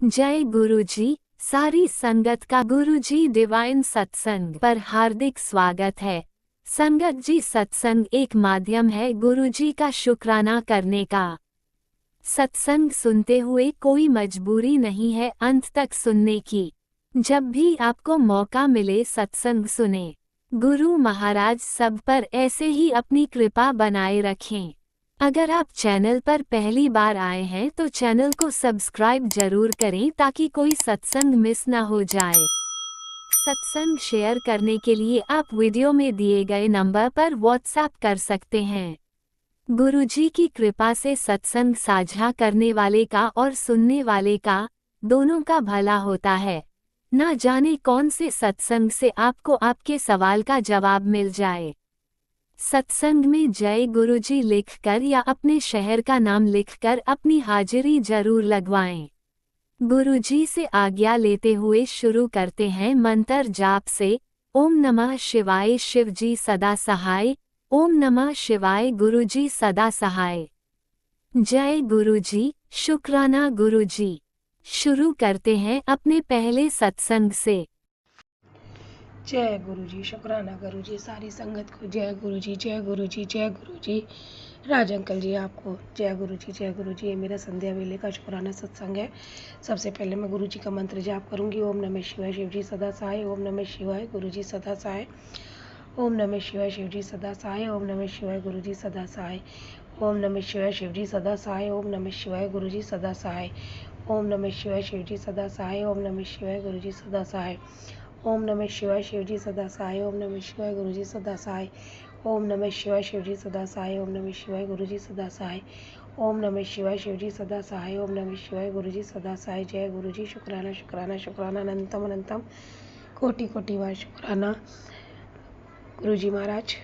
जय गुरुजी। सारी संगत का गुरुजी डिवाइन सत्संग पर हार्दिक स्वागत है। संगत जी, सत्संग एक माध्यम है गुरुजी का शुक्राना करने का। सत्संग सुनते हुए कोई मजबूरी नहीं है अंत तक सुनने की। जब भी आपको मौका मिले सत्संग सुने। गुरु महाराज सब पर ऐसे ही अपनी कृपा बनाए रखें। अगर आप चैनल पर पहली बार आए हैं तो चैनल को सब्सक्राइब जरूर करें ताकि कोई सत्संग मिस ना हो जाए। सत्संग शेयर करने के लिए आप वीडियो में दिए गए नंबर पर व्हाट्सएप कर सकते हैं। गुरुजी की कृपा से सत्संग साझा करने वाले का और सुनने वाले का दोनों का भला होता है। ना जाने कौन से सत्संग से आपको आपके सवाल का जवाब मिल जाए। सत्संग में जय गुरुजी लिखकर या अपने शहर का नाम लिखकर अपनी हाजिरी जरूर लगवाएं। गुरुजी से आज्ञा लेते हुए शुरू करते हैं मंत्र जाप से। ओम नमः शिवाय, शिवजी सदा सहाय। ओम नमः शिवाय, गुरुजी सदा सहाय। जय गुरुजी, शुक्राना गुरुजी। शुरू करते हैं अपने पहले सत्संग से। जय गुरुजी, शुक्राना गुरुजी, सारी संगत को जय गुरुजी, जय गुरुजी, जय गुरुजी। राज अंकल जी आपको जय गुरुजी, जय गुरुजी। ये मेरा संध्या वेले का शुक्राना सत्संग है। सबसे पहले मैं गुरुजी का मंत्र जाप करूंगी। ओम नमः शिवाय, शिवजी सदा सहाय। ओम नमः शिवाय, गुरुजी सदा सहाय। ओम नमः शिवाय, शिवजी सदा सहाय। ओम नमः शिवाय, गुरुजी सदा सहाय। ओम नमः शिवाय, शिवजी सदा सहाय। ओम नमः शिवाय, गुरुजी सदा सहाय। ओम नमः शिवाय, शिवजी सदा सहाय। ओम नमः शिवाय, गुरुजी सदा सहाय। ओम नमः शिवाय, शिवजी सदा सहाय। ओम नमः शिवाय, गुरुजी सदा सहाय। ओम नमः शिवाय, शिवजी सदा सहाय। ओम नमः शिवाय, गुरुजी सदा सहाय। ओम नमः शिवाय, शिवजी सदा सहाय। ओम नमः शिवाय, गुरुजी सदा सहाय। जय गुरुजी, शुक्राना शुक्राना शुक्राना, अनंतम अनंतम, कोटि कोटि बार शुक्राना। गुरुजी महाराज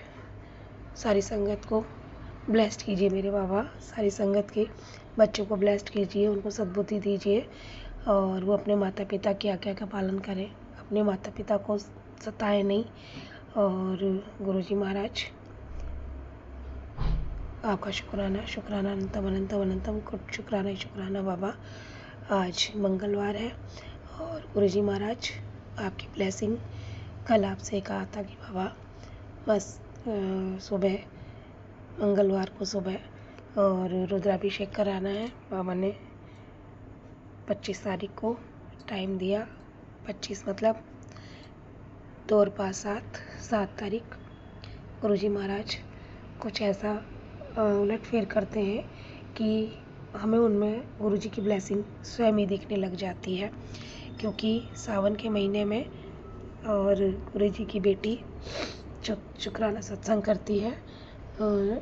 सारी संगत को ब्लेस्ड कीजिए। मेरे बाबा सारी संगत के बच्चों को ब्लेस्ड कीजिए, उनको सद्बुद्धि दीजिए और वो अपने माता पिता की आज्ञा का पालन करें, अपने माता पिता को सताएं नहीं। और गुरुजी महाराज आपका शुक्राना शुक्राना, अनंतम अनंतम अनंतम, शुक्राना ही शुक्राना बाबा। आज मंगलवार है और गुरुजी महाराज आपकी ब्लेसिंग, कल आपसे कहा था कि बाबा बस सुबह मंगलवार को सुबह और रुद्राभिषेक कराना है। बाबा ने 25 तारीख को टाइम दिया। 25 मतलब 2 और 5 7 तारीख। गुरुजी महाराज कुछ ऐसा उलटफेर करते हैं कि हमें उनमें गुरुजी की ब्लेसिंग स्वयं ही दिखने लग जाती है। क्योंकि सावन के महीने में और गुरुजी की बेटी शुक्राना सत्संग करती है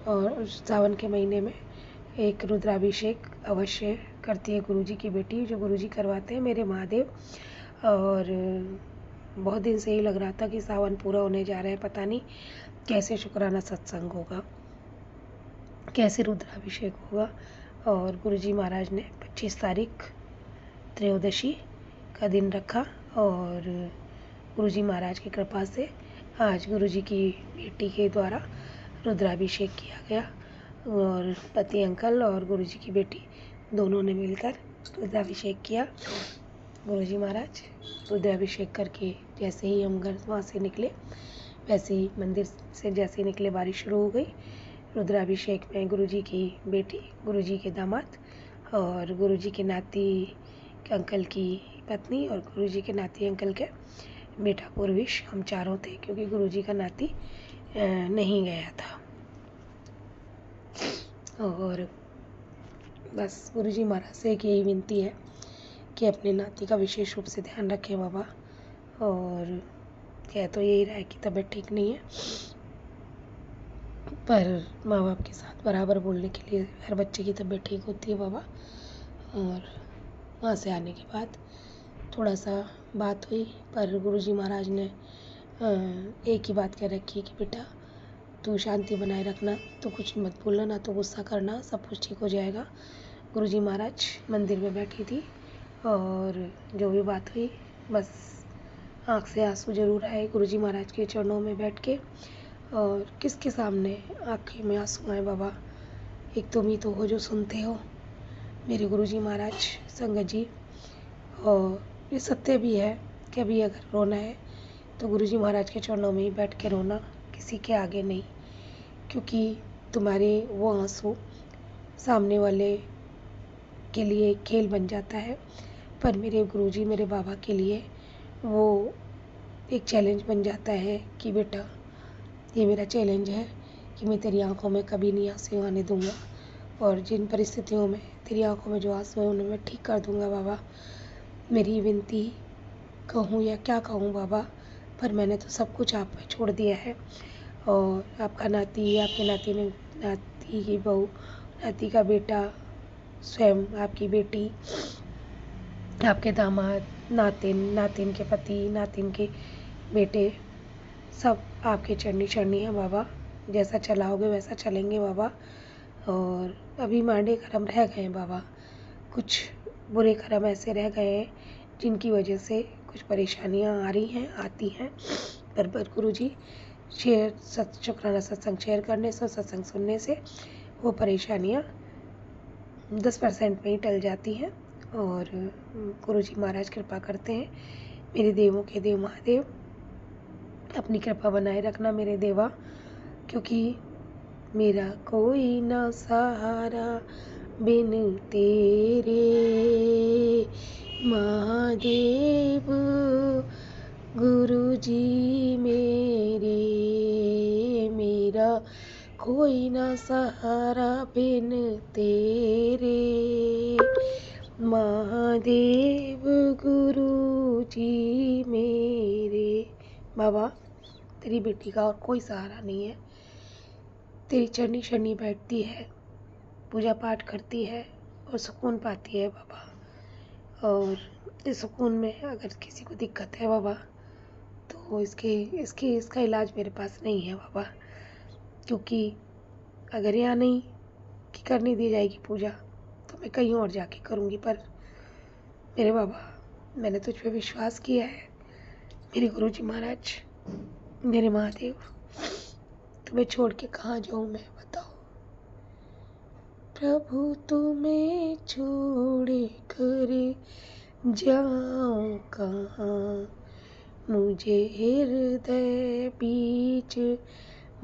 और सावन के महीने में एक रुद्राभिषेक अवश्य करती है गुरुजी की बेटी, जो गुरुजी करवाते हैं मेरे महादेव। और बहुत दिन से ही लग रहा था कि सावन पूरा होने जा रहा है, पता नहीं कैसे शुक्राना सत्संग होगा, कैसे रुद्राभिषेक होगा। और गुरुजी महाराज ने 25 तारीख त्रयोदशी का दिन रखा और गुरुजी महाराज की कृपा से आज गुरुजी की बेटी के द्वारा रुद्राभिषेक किया गया और पति अंकल और गुरुजी की बेटी दोनों ने मिलकर रुद्राभिषेक किया। गुरुजी महाराज रुद्राभिषेक करके जैसे ही हम घर वहाँ से निकले, वैसे ही मंदिर से जैसे ही निकले बारिश शुरू हो गई। रुद्राभिषेक में गुरुजी की बेटी, गुरुजी के दामाद और गुरुजी के नाती अंकल की पत्नी और गुरुजी के नाती अंकल के बेटा पूर्विश, हम चारों थे क्योंकि गुरुजी का नाती नहीं गया था। और बस गुरुजी महाराज से एक यही विनती है कि अपने नाती का विशेष रूप से ध्यान रखें बाबा। और कह तो यही रहा है कि तबीयत ठीक नहीं है, पर माँ बाप के साथ बराबर बोलने के लिए हर बच्चे की तबीयत ठीक होती है बाबा। और वहाँ से आने के बाद थोड़ा सा बात हुई, पर गुरुजी महाराज ने एक ही बात कह रखी है कि बेटा तू शांति बनाए रखना, तो कुछ मत बोलना, ना तो गुस्सा करना, सब कुछ ठीक हो जाएगा। गुरुजी महाराज मंदिर में बैठी थी और जो भी बात हुई बस आँख से आंसू जरूर आए गुरुजी महाराज के चरणों में बैठ के। और किसके सामने आँखें में आंसू आए बाबा, एक तुम ही तो हो जो सुनते हो। मेरे गुरुजी महाराज संगत जी और ये सत्य भी है कि अभी अगर रोना है तो गुरुजी महाराज के चरणों में ही बैठ के रोना, किसी के आगे नहीं, क्योंकि तुम्हारे वो आंसू सामने वाले के लिए एक खेल बन जाता है, पर मेरे गुरुजी मेरे बाबा के लिए वो एक चैलेंज बन जाता है कि बेटा ये मेरा चैलेंज है कि मैं तेरी आंखों में कभी नहीं आंसू आने दूंगा, और जिन परिस्थितियों में तेरी आंखों में जो आंसू है उन्हें मैं ठीक कर दूंगा बाबा। मेरी विनती कहूँ या क्या कहूँ बाबा, पर मैंने तो सब कुछ आप पे छोड़ दिया है। और आपका नाती, आपके नाती ने, नाती की बहू, नाती का बेटा, स्वयं आपकी बेटी, आपके दामाद, नातिन, नातिन के पति, नातिन के बेटे, सब आपके चरनी चरनी हैं बाबा। जैसा चलाओगे वैसा चलेंगे बाबा। और अभी माड़े कर्म रह गए हैं बाबा, कुछ बुरे कर्म ऐसे रह गए हैं जिनकी वजह से कुछ परेशानियां आ रही हैं, आती हैं। पर गुरुजी शेयर शुक्राना सत्संग शेयर करने से, सत्संग सुनने से वो परेशानियां 10% में ही टल जाती हैं। और गुरुजी महाराज कृपा करते हैं। मेरे देवों के देव महादेव, अपनी कृपा बनाए रखना मेरे देवा, क्योंकि मेरा कोई ना सहारा बिन तेरे महादेव, गुरुजी मेरे, मेरा कोई ना सहारा बिन तेरे महादेव, गुरुजी मेरे। बाबा तेरी बेटी का और कोई सहारा नहीं है, तेरी चरनी शरनी बैठती है, पूजा पाठ करती है और सुकून पाती है बाबा। और इस सुकून में अगर किसी को दिक्कत है बाबा, तो इसका इलाज मेरे पास नहीं है बाबा, क्योंकि अगर यहाँ नहीं कि करने दी जाएगी पूजा तो मैं कहीं और जाके करूँगी। पर मेरे बाबा, मैंने तुझ पे विश्वास किया है, मेरे गुरुजी महाराज, मेरे महादेव, तुम्हें छोड़ के कहाँ जाऊँ मैं, बताओ प्रभु, तुम्हें छोड़ कर जाऊँ कहाँ, मुझे हृदय बीच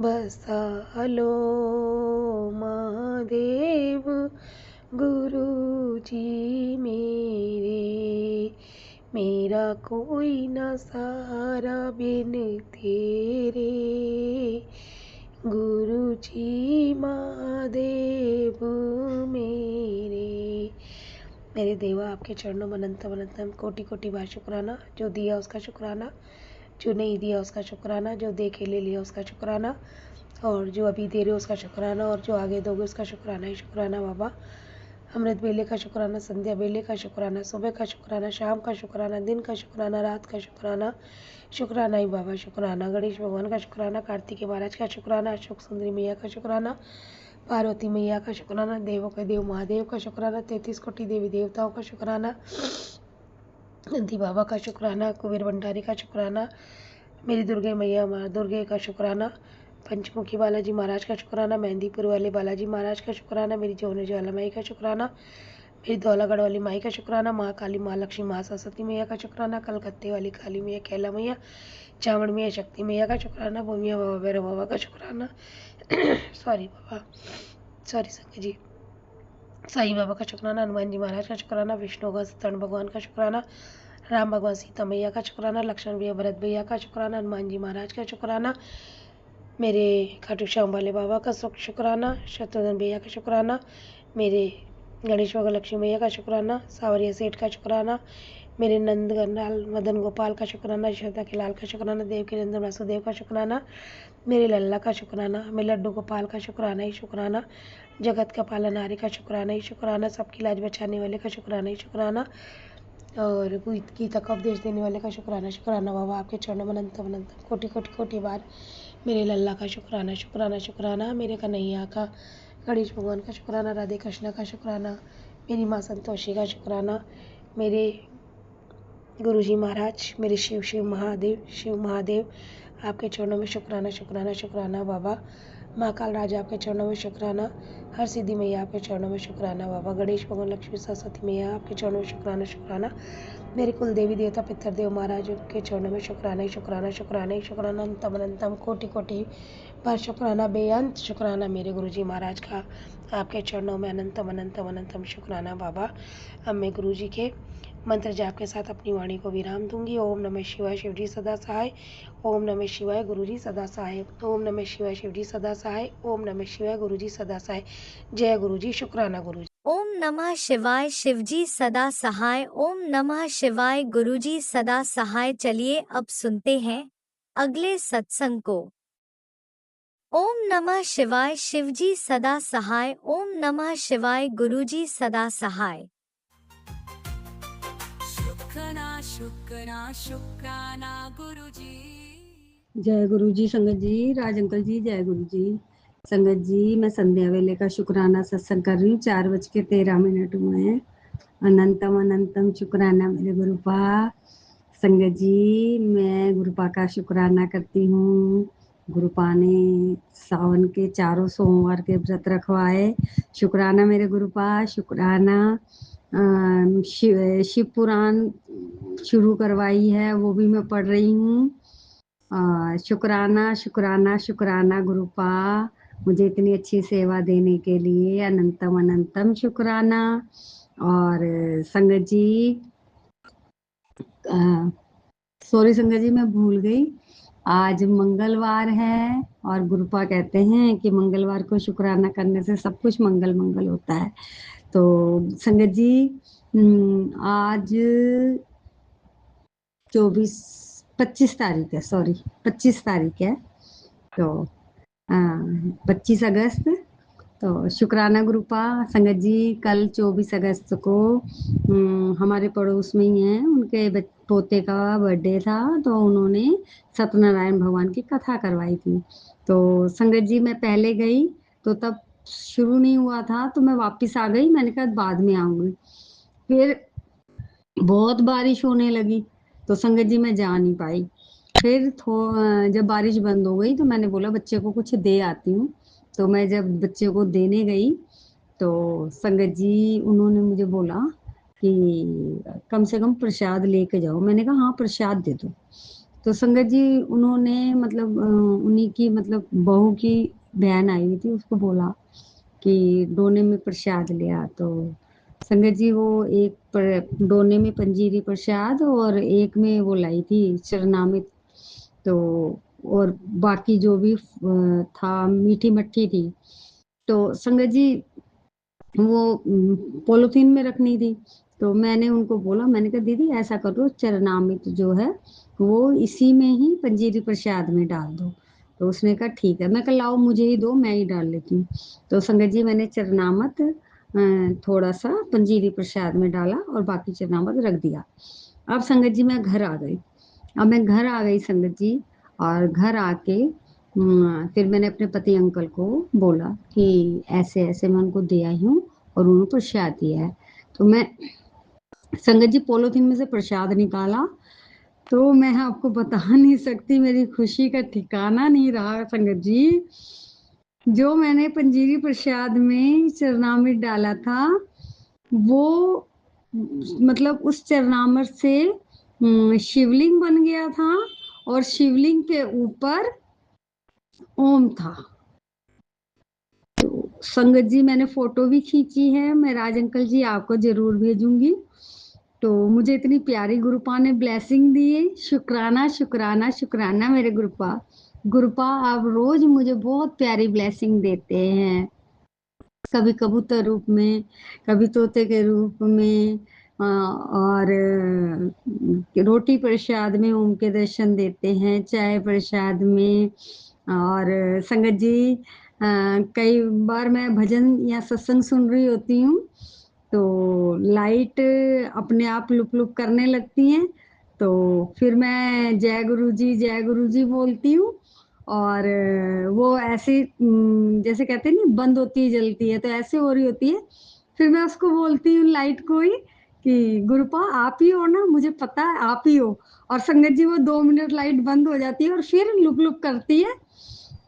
बसा लो महादेव, गुरुजी मेरे, मेरा कोई ना सहारा बिन तेरे, गुरुजी महादेव मेरे देवा, आपके चरणों में अनंतम कोटि कोटि बार शुक्राना। जो दिया उसका शुक्राना, जो नहीं दिया उसका शुक्राना, जो दे के ले लिया उसका शुक्राना, और जो अभी दे रहे हो उसका शुक्राना, और जो आगे दोगे उसका शुक्राना ही शुक्राना बाबा। अमृत बेले का शुक्राना, संध्या बेले का शुक्राना, सुबह का शुक्राना, शाम का शुक्राना, दिन का शुक्राना, रात का शुक्राना, शुक्राना ही बाबा शुक्राना। गणेश भगवान का शुक्राना, कार्तिक महाराज का शुक्राना, अशोक सुंदरी मैया का शुक्राना, पार्वती मैया का शुक्राना, देवों के देव महादेव का शुक्राना, 33 कोटि देवी देवताओं का शुक्राना, नंदी बाबा का शुक्राना, कुबेर भंडारी का शुक्राना, मेरी दुर्गे मैया दुर्गे का शुक्राना, पंचमुखी बालाजी महाराज का शुक्राना, मेहंदीपुर वाले बालाजी महाराज का शुक्राना, मेरी जौने ज्वाला माई का शुक्राना, मेरी धौलागढ़ वाली माई का शुक्राना, माँ काली, माँ लक्ष्मी, माँ सरस्वती मैया का शुक्राना, कलकत्ते वाली काली मैया, कैला मैया, चावड़ मैया, शक्ति मैया का शुक्राना, भूमिया बाबा, भैरव बाबा का शुक्राना, सॉरी बाबा, सॉरी संग जी, साईं बाबा का शुक्राना, हनुमान जी महाराज का शुक्राना, विष्णु भगवान सत्यनारायण भगवान का शुक्राना, राम भगवान सीता मैया का शुक्राना, लक्ष्मण भैया भरत भैया का शुक्राना, हनुमान जी महाराज का शुक्राना, मेरे खाटू श्याम वाले बाबा का शुक्राना, शत्रुघ्न भैया का शुक्राना, मेरे गणेश भगवान लक्ष्मी मैया का शुक्राना, सावरिया सेठ का शुक्राना, मेरे नंद लाल मदन गोपाल का शुक्राना, यशोदा के लाल का शुक्राना, देव के नंदन वासुदेव का शुक्राना, मेरे लल्ला का शुक्राना, मेरे लड्डू गोपाल का शुक्राना ही शुक्राना, जगत का पालनहारी का शुक्राना ही शुक्राना, सबकी लाज बचाने वाले का शुक्राना ही शुक्राना, और गीता का उपदेश देने वाले का शुक्राना शुक्राना बाबा। आपके चरणों में अनंत कोटि कोटि कोटि बार मेरे लल्ला का शुक्राना शुक्राना शुक्राना, मेरे कन्हैया का, गणेश भगवान का शुक्राना, राधे कृष्ण का शुक्राना, मेरी माँ संतोषी का शुक्राना, मेरे गुरुजी महाराज, मेरे शिव महादेव, आपके चरणों में शुक्राना शुक्राना शुक्राना बाबा। महाकाल राजा आपके चरणों में शुक्राना, हर सिद्धि मैया आपके चरणों में शुक्राना बाबा, गणेश भगवान लक्ष्मी सरस्वती मैया आपके चरणों में शुक्राना शुक्राना, मेरे कुल देवी देवता पितृदेव महाराज के चरणों में शुक्राना ही शुक्राना शुक्राना ही शुक्राना, अंतम अनंतम कोटि कोटि पर शुक्राना बेअंत शुक्राना मेरे गुरुजी महाराज का आपके चरणों में अनंतम अनंतम अनंतम शुक्राना बाबा। अब मैं गुरुजी के मंत्र जाप के साथ अपनी वाणी को विराम दूंगी। ओम नमः शिवाय, शिवजी सदा सहाय। ओम नमः शिवाय, गुरुजी सदा सहाय। ओम नमः शिवाय, शिवजी सदा सहाय। ओम नमः शिवाय, गुरुजी सदा सहाय। जय गुरुजी, शुक्राना गुरुजी। ओम नमः शिवाय, शिवजी सदा सहाय। ओम नमः शिवाय, गुरुजी सदा सहाय। चलिए अब सुनते हैं अगले सत्संग को। ओम नमः शिवाय, शिवजी सदा सहाय। ओम नमः शिवाय, गुरुजी सदा सहाय। शुक्राना शुक्राना शुक्राना गुरुजी। जय गुरु जी। संगत जी, राज अंकल जी, जय गुरु जी। संगत जी, मैं संध्या वेले का शुक्राना सत्संग कर रही हूँ। 4:13 हुए हैं। अनंतम अनंतम शुक्राना मेरे गुरुपा। संगत जी, मैं गुरुपा का शुक्राना करती हूँ। गुरुपा ने सावन के 4 सोमवार के व्रत रखवाए। शुक्राना मेरे गुरुपा, शुक्राना। शिव पुराण शुरू करवाई है, वो भी मैं पढ़ रही हूँ। शुक्राना शुक्राना शुक्राना गुरुपा, मुझे इतनी अच्छी सेवा देने के लिए अनंतम अनंतम शुक्राना। और संगत जी, सॉरी संगत जी, मैं भूल गई, आज मंगलवार है और गुरुपा कहते हैं कि मंगलवार को शुक्राना करने से सब कुछ मंगल मंगल होता है। तो संगत जी, आज 25 तारीख है, सॉरी 25 तारीख है, तो 25 अगस्त। तो शुक्राना गुरुपा। संगत जी, कल 24 अगस्त को हमारे पड़ोस में ही हैं, उनके पोते का बर्थडे था, तो उन्होंने सत्यनारायण भगवान की कथा करवाई थी। तो संगत जी, मैं पहले गई तो तब शुरू नहीं हुआ था, तो मैं वापस आ गई। मैंने कहा बाद में आऊंगी। फिर बहुत बारिश होने लगी, तो संगत जी मैं जा नहीं पाई। फिर जब बारिश बंद हो गई तो मैंने बोला बच्चे को कुछ दे आती हूँ। तो मैं जब बच्चे को देने गई तो संगत जी, उन्होंने मुझे बोला कि कम से कम प्रसाद लेके जाओ। मैंने कहा हाँ, प्रसाद दे दो। तो संगत जी, उन्होंने मतलब उन्हीं की मतलब बहू की बहन आई हुई थी, उसको बोला कि डोने में प्रसाद ले आ। तो संगत जी, वो एक डोने में पंजीरी प्रसाद और एक में वो लाई थी चरनामित। तो और बाकी जो भी था मीठी मट्ठी थी। तो संगत जी, वो पॉलिथीन में रखनी थी। तो मैंने उनको बोला, मैंने कहा दीदी ऐसा करो, चरनामित जो है वो इसी में ही पंजीरी प्रसाद में डाल दो। तो उसने कहा ठीक है। मैं कहा लाओ मुझे ही दो, मैं ही डाल लेती हूँ। तो संगत जी, मैंने चरनामत थोड़ा सा पंजीरी प्रसाद में डाला और बाकी चरनामत रख दिया। अब संगत जी, मैं घर आ गई। अब मैं घर आ गई संगत जी, और घर आके फिर मैंने अपने पति अंकल को बोला कि ऐसे ऐसे मैं उनको दे आई हूँ और उन्होंने प्रसाद दिया है। तो मैं संगत जी पॉलिथीन में से प्रसाद निकाला, तो मैं आपको बता नहीं सकती, मेरी खुशी का ठिकाना नहीं रहा संगत जी। जो मैंने पंजीरी प्रसाद में चरनामृत डाला था, वो मतलब उस चरनामृत से शिवलिंग बन गया था और शिवलिंग के ऊपर ओम था। तो संगत जी, मैंने फोटो भी खींची है, मैं राज अंकल जी आपको जरूर भेजूंगी। तो मुझे इतनी प्यारी गुरुपा ने ब्लेसिंग दी। शुक्राना शुक्राना शुक्राना मेरे गुरुपा। गुरुपा, आप रोज मुझे बहुत प्यारी ब्लेसिंग देते हैं, कभी कबूतर रूप में, कभी तोते के रूप में, और रोटी प्रसाद में ओम के दर्शन देते हैं, चाय प्रसाद में। और संगत जी, कई बार मैं भजन या सत्संग सुन रही होती हूँ तो लाइट अपने आप लुक लुक करने लगती हैं, तो फिर मैं जय गुरु जी बोलती हूँ। और वो ऐसे जैसे कहते हैं नहीं, बंद होती है जलती है, तो ऐसे हो रही होती है। फिर मैं उसको बोलती हूँ लाइट को ही कि गुरुपा आप ही हो ना, मुझे पता है आप ही हो। और संगत जी, वो 2 मिनट लाइट बंद हो जाती है और फिर लुक लुक करती है।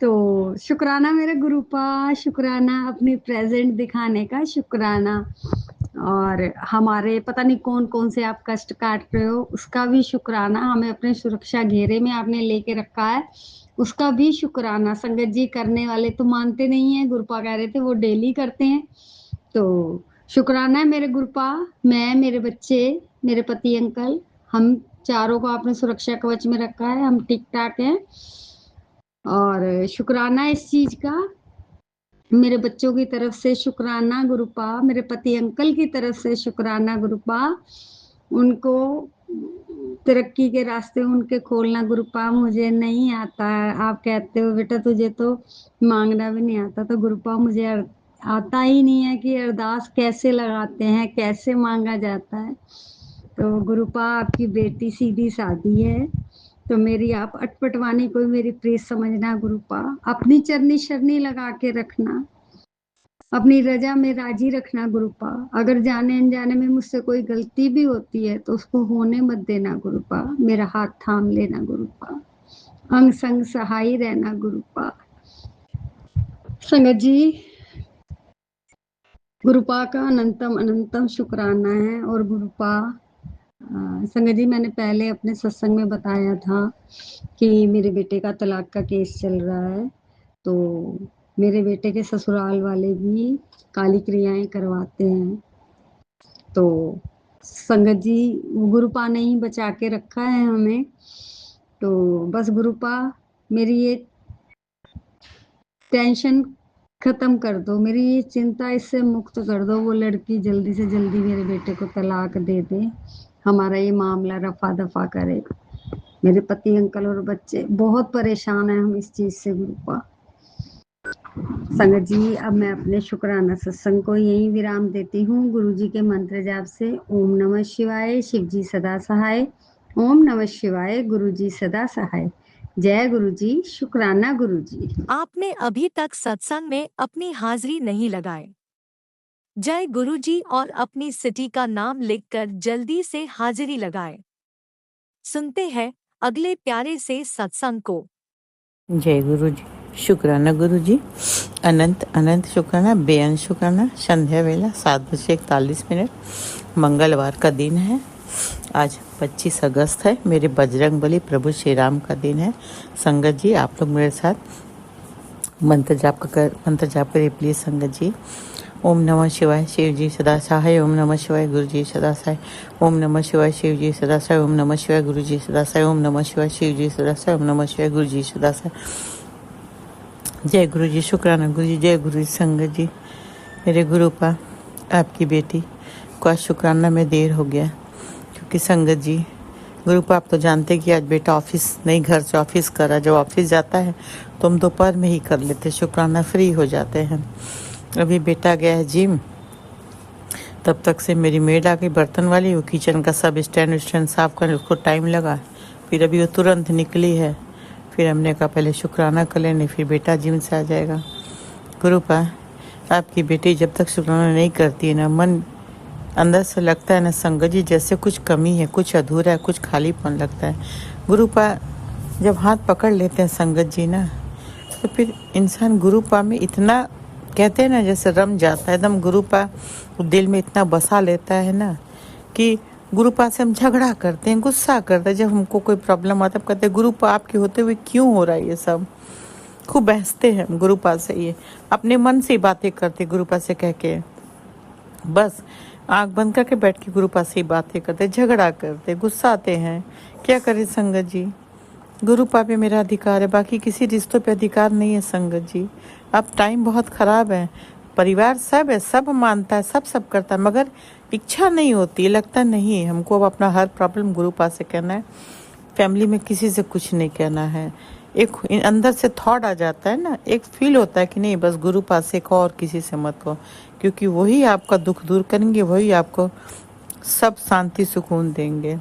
तो शुक्राना मेरे गुरुपा, शुक्राना अपनी प्रेजेंट दिखाने का, शुक्राना। और हमारे पता नहीं कौन कौन से आप कष्ट काट रहे हो, उसका भी शुक्राना। हमें अपने सुरक्षा घेरे में आपने लेके रखा है, उसका भी शुक्राना। संगत जी करने वाले तो मानते नहीं है, गुरुपा कह रहे थे वो डेली करते हैं। तो शुक्राना है मेरे गुरुपा। मैं, मेरे बच्चे, मेरे पति अंकल, हम चारों को आपने सुरक्षा कवच में रखा है, हम ठीक ठाक हैं। और शुक्राना इस चीज का, मेरे बच्चों की तरफ से शुक्राना गुरुपा, मेरे पति अंकल की तरफ से शुक्राना गुरुपा। उनको तरक्की के रास्ते उनके खोलना गुरुपा। मुझे नहीं आता है, आप कहते हो बेटा तुझे तो मांगना भी नहीं आता, तो गुरुपा मुझे आता ही नहीं है कि अरदास कैसे लगाते हैं, कैसे मांगा जाता है। तो गुरुपा आपकी बेटी सीधी सादी है, तो मेरी आप अटपटवानी कोई मेरी प्रीत समझना गुरुपा। अपनी चरनी शरनी लगा के रखना, अपनी रजा में राजी रखना गुरुपा। अगर जाने अनजाने में मुझसे कोई गलती भी होती है तो उसको होने मत देना गुरुपा। मेरा हाथ थाम लेना गुरुपा, अंग संग सहाय रहना गुरुपा। संगत जी, गुरुपा का अनंतम अनंतम शुक्राना है। और गुरुपा संगत जी, मैंने पहले अपने सत्संग में बताया था कि मेरे बेटे का तलाक का केस चल रहा है, तो मेरे बेटे के ससुराल वाले भी काली क्रियाएं करवाते हैं। तो संगत जी, गुरुपा ने ही बचा के रखा है हमें। तो बस गुरुपा मेरी ये टेंशन खत्म कर दो, मेरी ये चिंता इससे मुक्त कर दो। वो लड़की जल्दी से जल्दी मेरे बेटे को तलाक दे दे, हमारा ये मामला रफा दफा करे। मेरे पति अंकल और बच्चे बहुत परेशान हैं हम इस चीज से गुरुपा। संगत जी, अब मैं अपने शुक्राना सत्संग को यही विराम देती हूँ गुरु जी के मंत्र जाप से। ओम नमः शिवाय, शिव जी सदा सहाय। ओम नमः शिवाय, गुरु जी सदा सहाय। जय गुरु जी, शुक्राना गुरु जी। आपने अभी तक सत्संग में अपनी हाजिरी नहीं लगाए। जय गुरुजी और अपनी सिटी का नाम लिखकर जल्दी से हाजिरी लगाए। सुनते हैं अगले प्यारे से सत्संग को। जय गुरु जी, शुक्राना गुरु जी, अनंत अनंत शुक्राना, बेअंत शुक्राना। संध्या वेला 7:41, मंगलवार का दिन है। आज 25 अगस्त है, मेरे बजरंग बली प्रभु श्री राम का दिन है। संगत जी, आप लोग मेरे साथ मंत्र जाप करिए प्लीज संगत जी। ओम नमः शिवाय, शिव जी सदा सहाय। ओम नमः शिवाय, गुरु जी सदा सहाय। ओम नमः शिवाय, शिव जी सदा सहाय। ओम नमः शिवाय, गुरु जी सदा सहाय। ओम नमः शिवाय, शिव जी सदा सहाय। ओम नमः शिवाय, गुरु जी सदा सहाय। जय गुरु जी, शुक्राना गुरु जी। जय गुरु जी। संगत जी, मेरे गुरुपा, आपकी बेटी को आज शुक्राना में देर हो गया, क्योंकि संगत जी गुरुपा आप तो जानते कि आज बेटा ऑफिस नहीं, घर से ऑफिस करा। जब ऑफिस जाता है तो हम दोपहर में ही कर लेते, शुक्राना फ्री हो जाते हैं। अभी बेटा गया है जिम, तब तक से मेरी मेड आ गई बर्तन वाली, वो किचन का सब स्टैंड साफ करने उसको टाइम लगा। फिर अभी वो तुरंत निकली है, फिर हमने कहा पहले शुक्राना कर लेने, फिर बेटा जिम से आ जाएगा। गुरुपा, आपकी बेटी जब तक शुक्राना नहीं करती है ना, मन अंदर से लगता है ना संगत जी जैसे कुछ कमी है, कुछ अधूरा है, कुछ खालीपन लगता है। गुरुपा जब हाथ पकड़ लेते हैं संगत जी ना, तो फिर इंसान गुरुपा में इतना कहते हैं ना जैसे रम जाता है एकदम। गुरुपा दिल में इतना बसा लेता है ना कि गुरुपा से हम झगड़ा करते हैं, गुस्सा करते हैं। जब हमको कोई प्रॉब्लम आता है कहते हैं गुरुपा आपके होते हुए क्यों हो रहा है ये सब। खूब बहसते हैं हम गुरुपा से, ये अपने मन से बातें करते गुरुपा से कह के, बस आंख बंद करके बैठ के गुरुपा से बातें करते, झगड़ा करते, गुस्सा आते हैं। क्या करें संगत जी, गुरुपा पे मेरा अधिकार है, बाकी किसी रिश्तों पे अधिकार नहीं है संगत जी। अब टाइम बहुत ख़राब है, परिवार सब है, सब मानता है, सब करता है, मगर इच्छा नहीं होती, लगता नहीं हमको अब अपना हर प्रॉब्लम गुरुपा से कहना है, फैमिली में किसी से कुछ नहीं कहना है। एक अंदर से थॉट आ जाता है ना, एक फील होता है कि नहीं बस गुरुपा से कहो और किसी से मत कहो, क्योंकि वही आपका दुख दूर करेंगे, वही आपको सब शांति सुकून देंगे,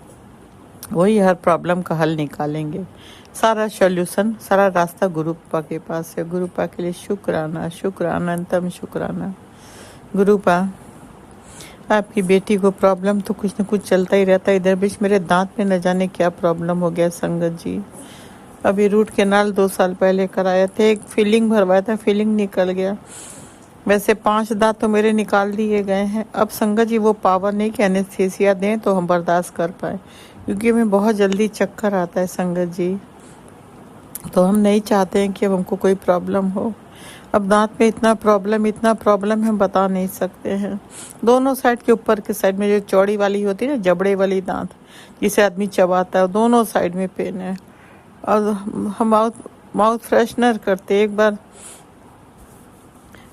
वही हर प्रॉब्लम का हल निकालेंगे। सारा सॉल्यूशन, सारा रास्ता गुरुपा के पास है। गुरुपा के लिए शुक्राना, शुक्राना, अनंतम शुक्राना। गुरुपा, आपकी बेटी को प्रॉब्लम तो कुछ न कुछ चलता ही रहता है। इधर बीच मेरे दांत में न जाने क्या प्रॉब्लम हो गया संगत जी। अभी रूट कैनाल 2 साल पहले कराया थे, एक फिलिंग भरवाया था, फिलिंग निकल गया। वैसे 5 दांत तो मेरे निकाल दिए गए हैं। अब संगत जी वो पावर नहीं कि एनेस्थीसिया दें तो हम बर्दाश्त कर पाए, क्योंकि हमें बहुत जल्दी चक्कर आता है संगत जी। तो हम नहीं चाहते हैं कि अब हमको कोई प्रॉब्लम हो। अब दांत में इतना प्रॉब्लम हम बता नहीं सकते हैं। दोनों साइड के ऊपर के साइड में जो चौड़ी वाली होती है ना, जबड़े वाली दांत जिसे आदमी चबाता है, दोनों साइड में पेन है। और हम माउथ फ्रेशनर करते, एक बार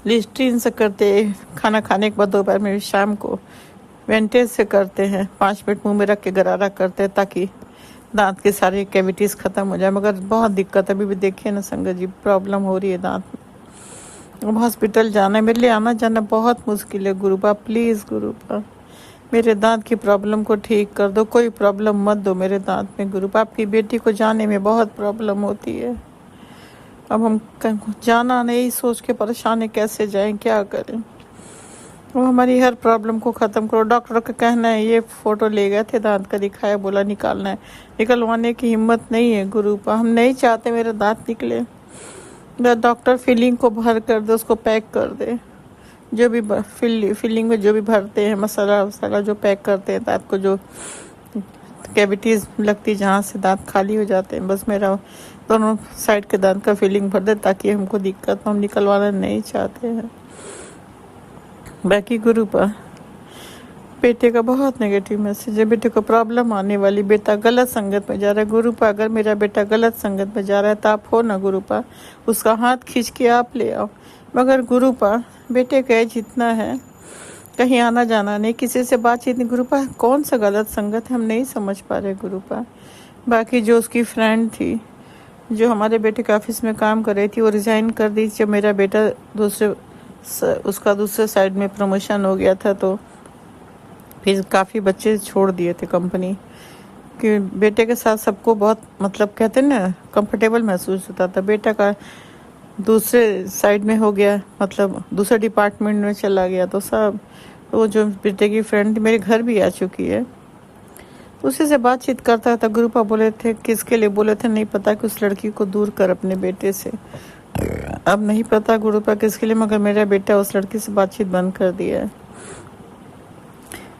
लिस्ट्रीन से करते, खाना खाने के बाद दोपहर में, शाम को वेंटेज से करते हैं। 5 मिनट मुंह में रख के गरारा करते हैं ताकि दांत के सारे कैविटीज खत्म हो जाए। मगर बहुत दिक्कत, अभी भी देखिए ना संगत जी, प्रॉब्लम हो रही है दांत में। अब हॉस्पिटल जाना है, मेरे लिए आना जाना बहुत मुश्किल है। गुरुपा प्लीज़, गुरुपा मेरे दांत की प्रॉब्लम को ठीक कर दो, कोई प्रॉब्लम मत दो मेरे दांत में। गुरुपा आपकी बेटी को जाने में बहुत प्रॉब्लम होती है। अब हम जाना नहीं सोच के परेशान है, कैसे जाएं, क्या करें। वो हमारी हर प्रॉब्लम को ख़त्म करो। डॉक्टर का कहना है, ये फ़ोटो ले गए थे दांत का, दिखाया, बोला निकालना है, निकलवाने की हिम्मत नहीं है गुरुपा। हम नहीं चाहते मेरे दांत निकले। डॉक्टर फिलिंग को भर कर दे, उसको पैक कर दे, जो भी फिलिंग में जो भी भरते हैं मसाला वसाला जो पैक करते हैं दांत को, जो कैविटीज़ लगती जहाँ से दांत खाली हो जाते हैं, बस मेरा दोनों साइड के दांत का फिलिंग भर दे ताकि हमको दिक्कत, हम निकलवाना नहीं चाहते हैं। बाकी गुरुपा बेटे का बहुत नेगेटिव मैसेज है, बेटे को प्रॉब्लम आने वाली, बेटा गलत संगत में जा रहा है। गुरुपा अगर मेरा बेटा गलत संगत में जा रहा है तो आप हो ना गुरुपा, उसका हाथ खींच के आप ले आओ। मगर गुरुपा बेटे का एज इतना है, कहीं आना जाना नहीं, किसी से बातचीत नहीं। गुरुपा कौन सा गलत संगत है, हम नहीं समझ पा रहे गुरुपा। बाकी जो उसकी फ्रेंड थी जो हमारे बेटे के ऑफिस में काम कर रही थी, वो रिज़ाइन कर दी जब मेरा बेटा उसका दूसरे साइड में प्रमोशन हो गया था। तो फिर काफ़ी बच्चे छोड़ दिए थे कंपनी, कि बेटे के साथ सबको बहुत मतलब कहते हैं ना कंफर्टेबल महसूस होता था। बेटा का दूसरे साइड में हो गया, मतलब दूसरे डिपार्टमेंट में चला गया, तो सब वो जो बेटे की फ्रेंड मेरे घर भी आ चुकी है, उसी से बातचीत करता था। गुरुपा बोले थे, किसके लिए बोले थे नहीं पता, कि उस लड़की को दूर कर अपने बेटे से। अब नहीं पता गुरुपा किसके लिए, मगर मेरा बेटा उस लड़की से बातचीत बंद कर दिया है,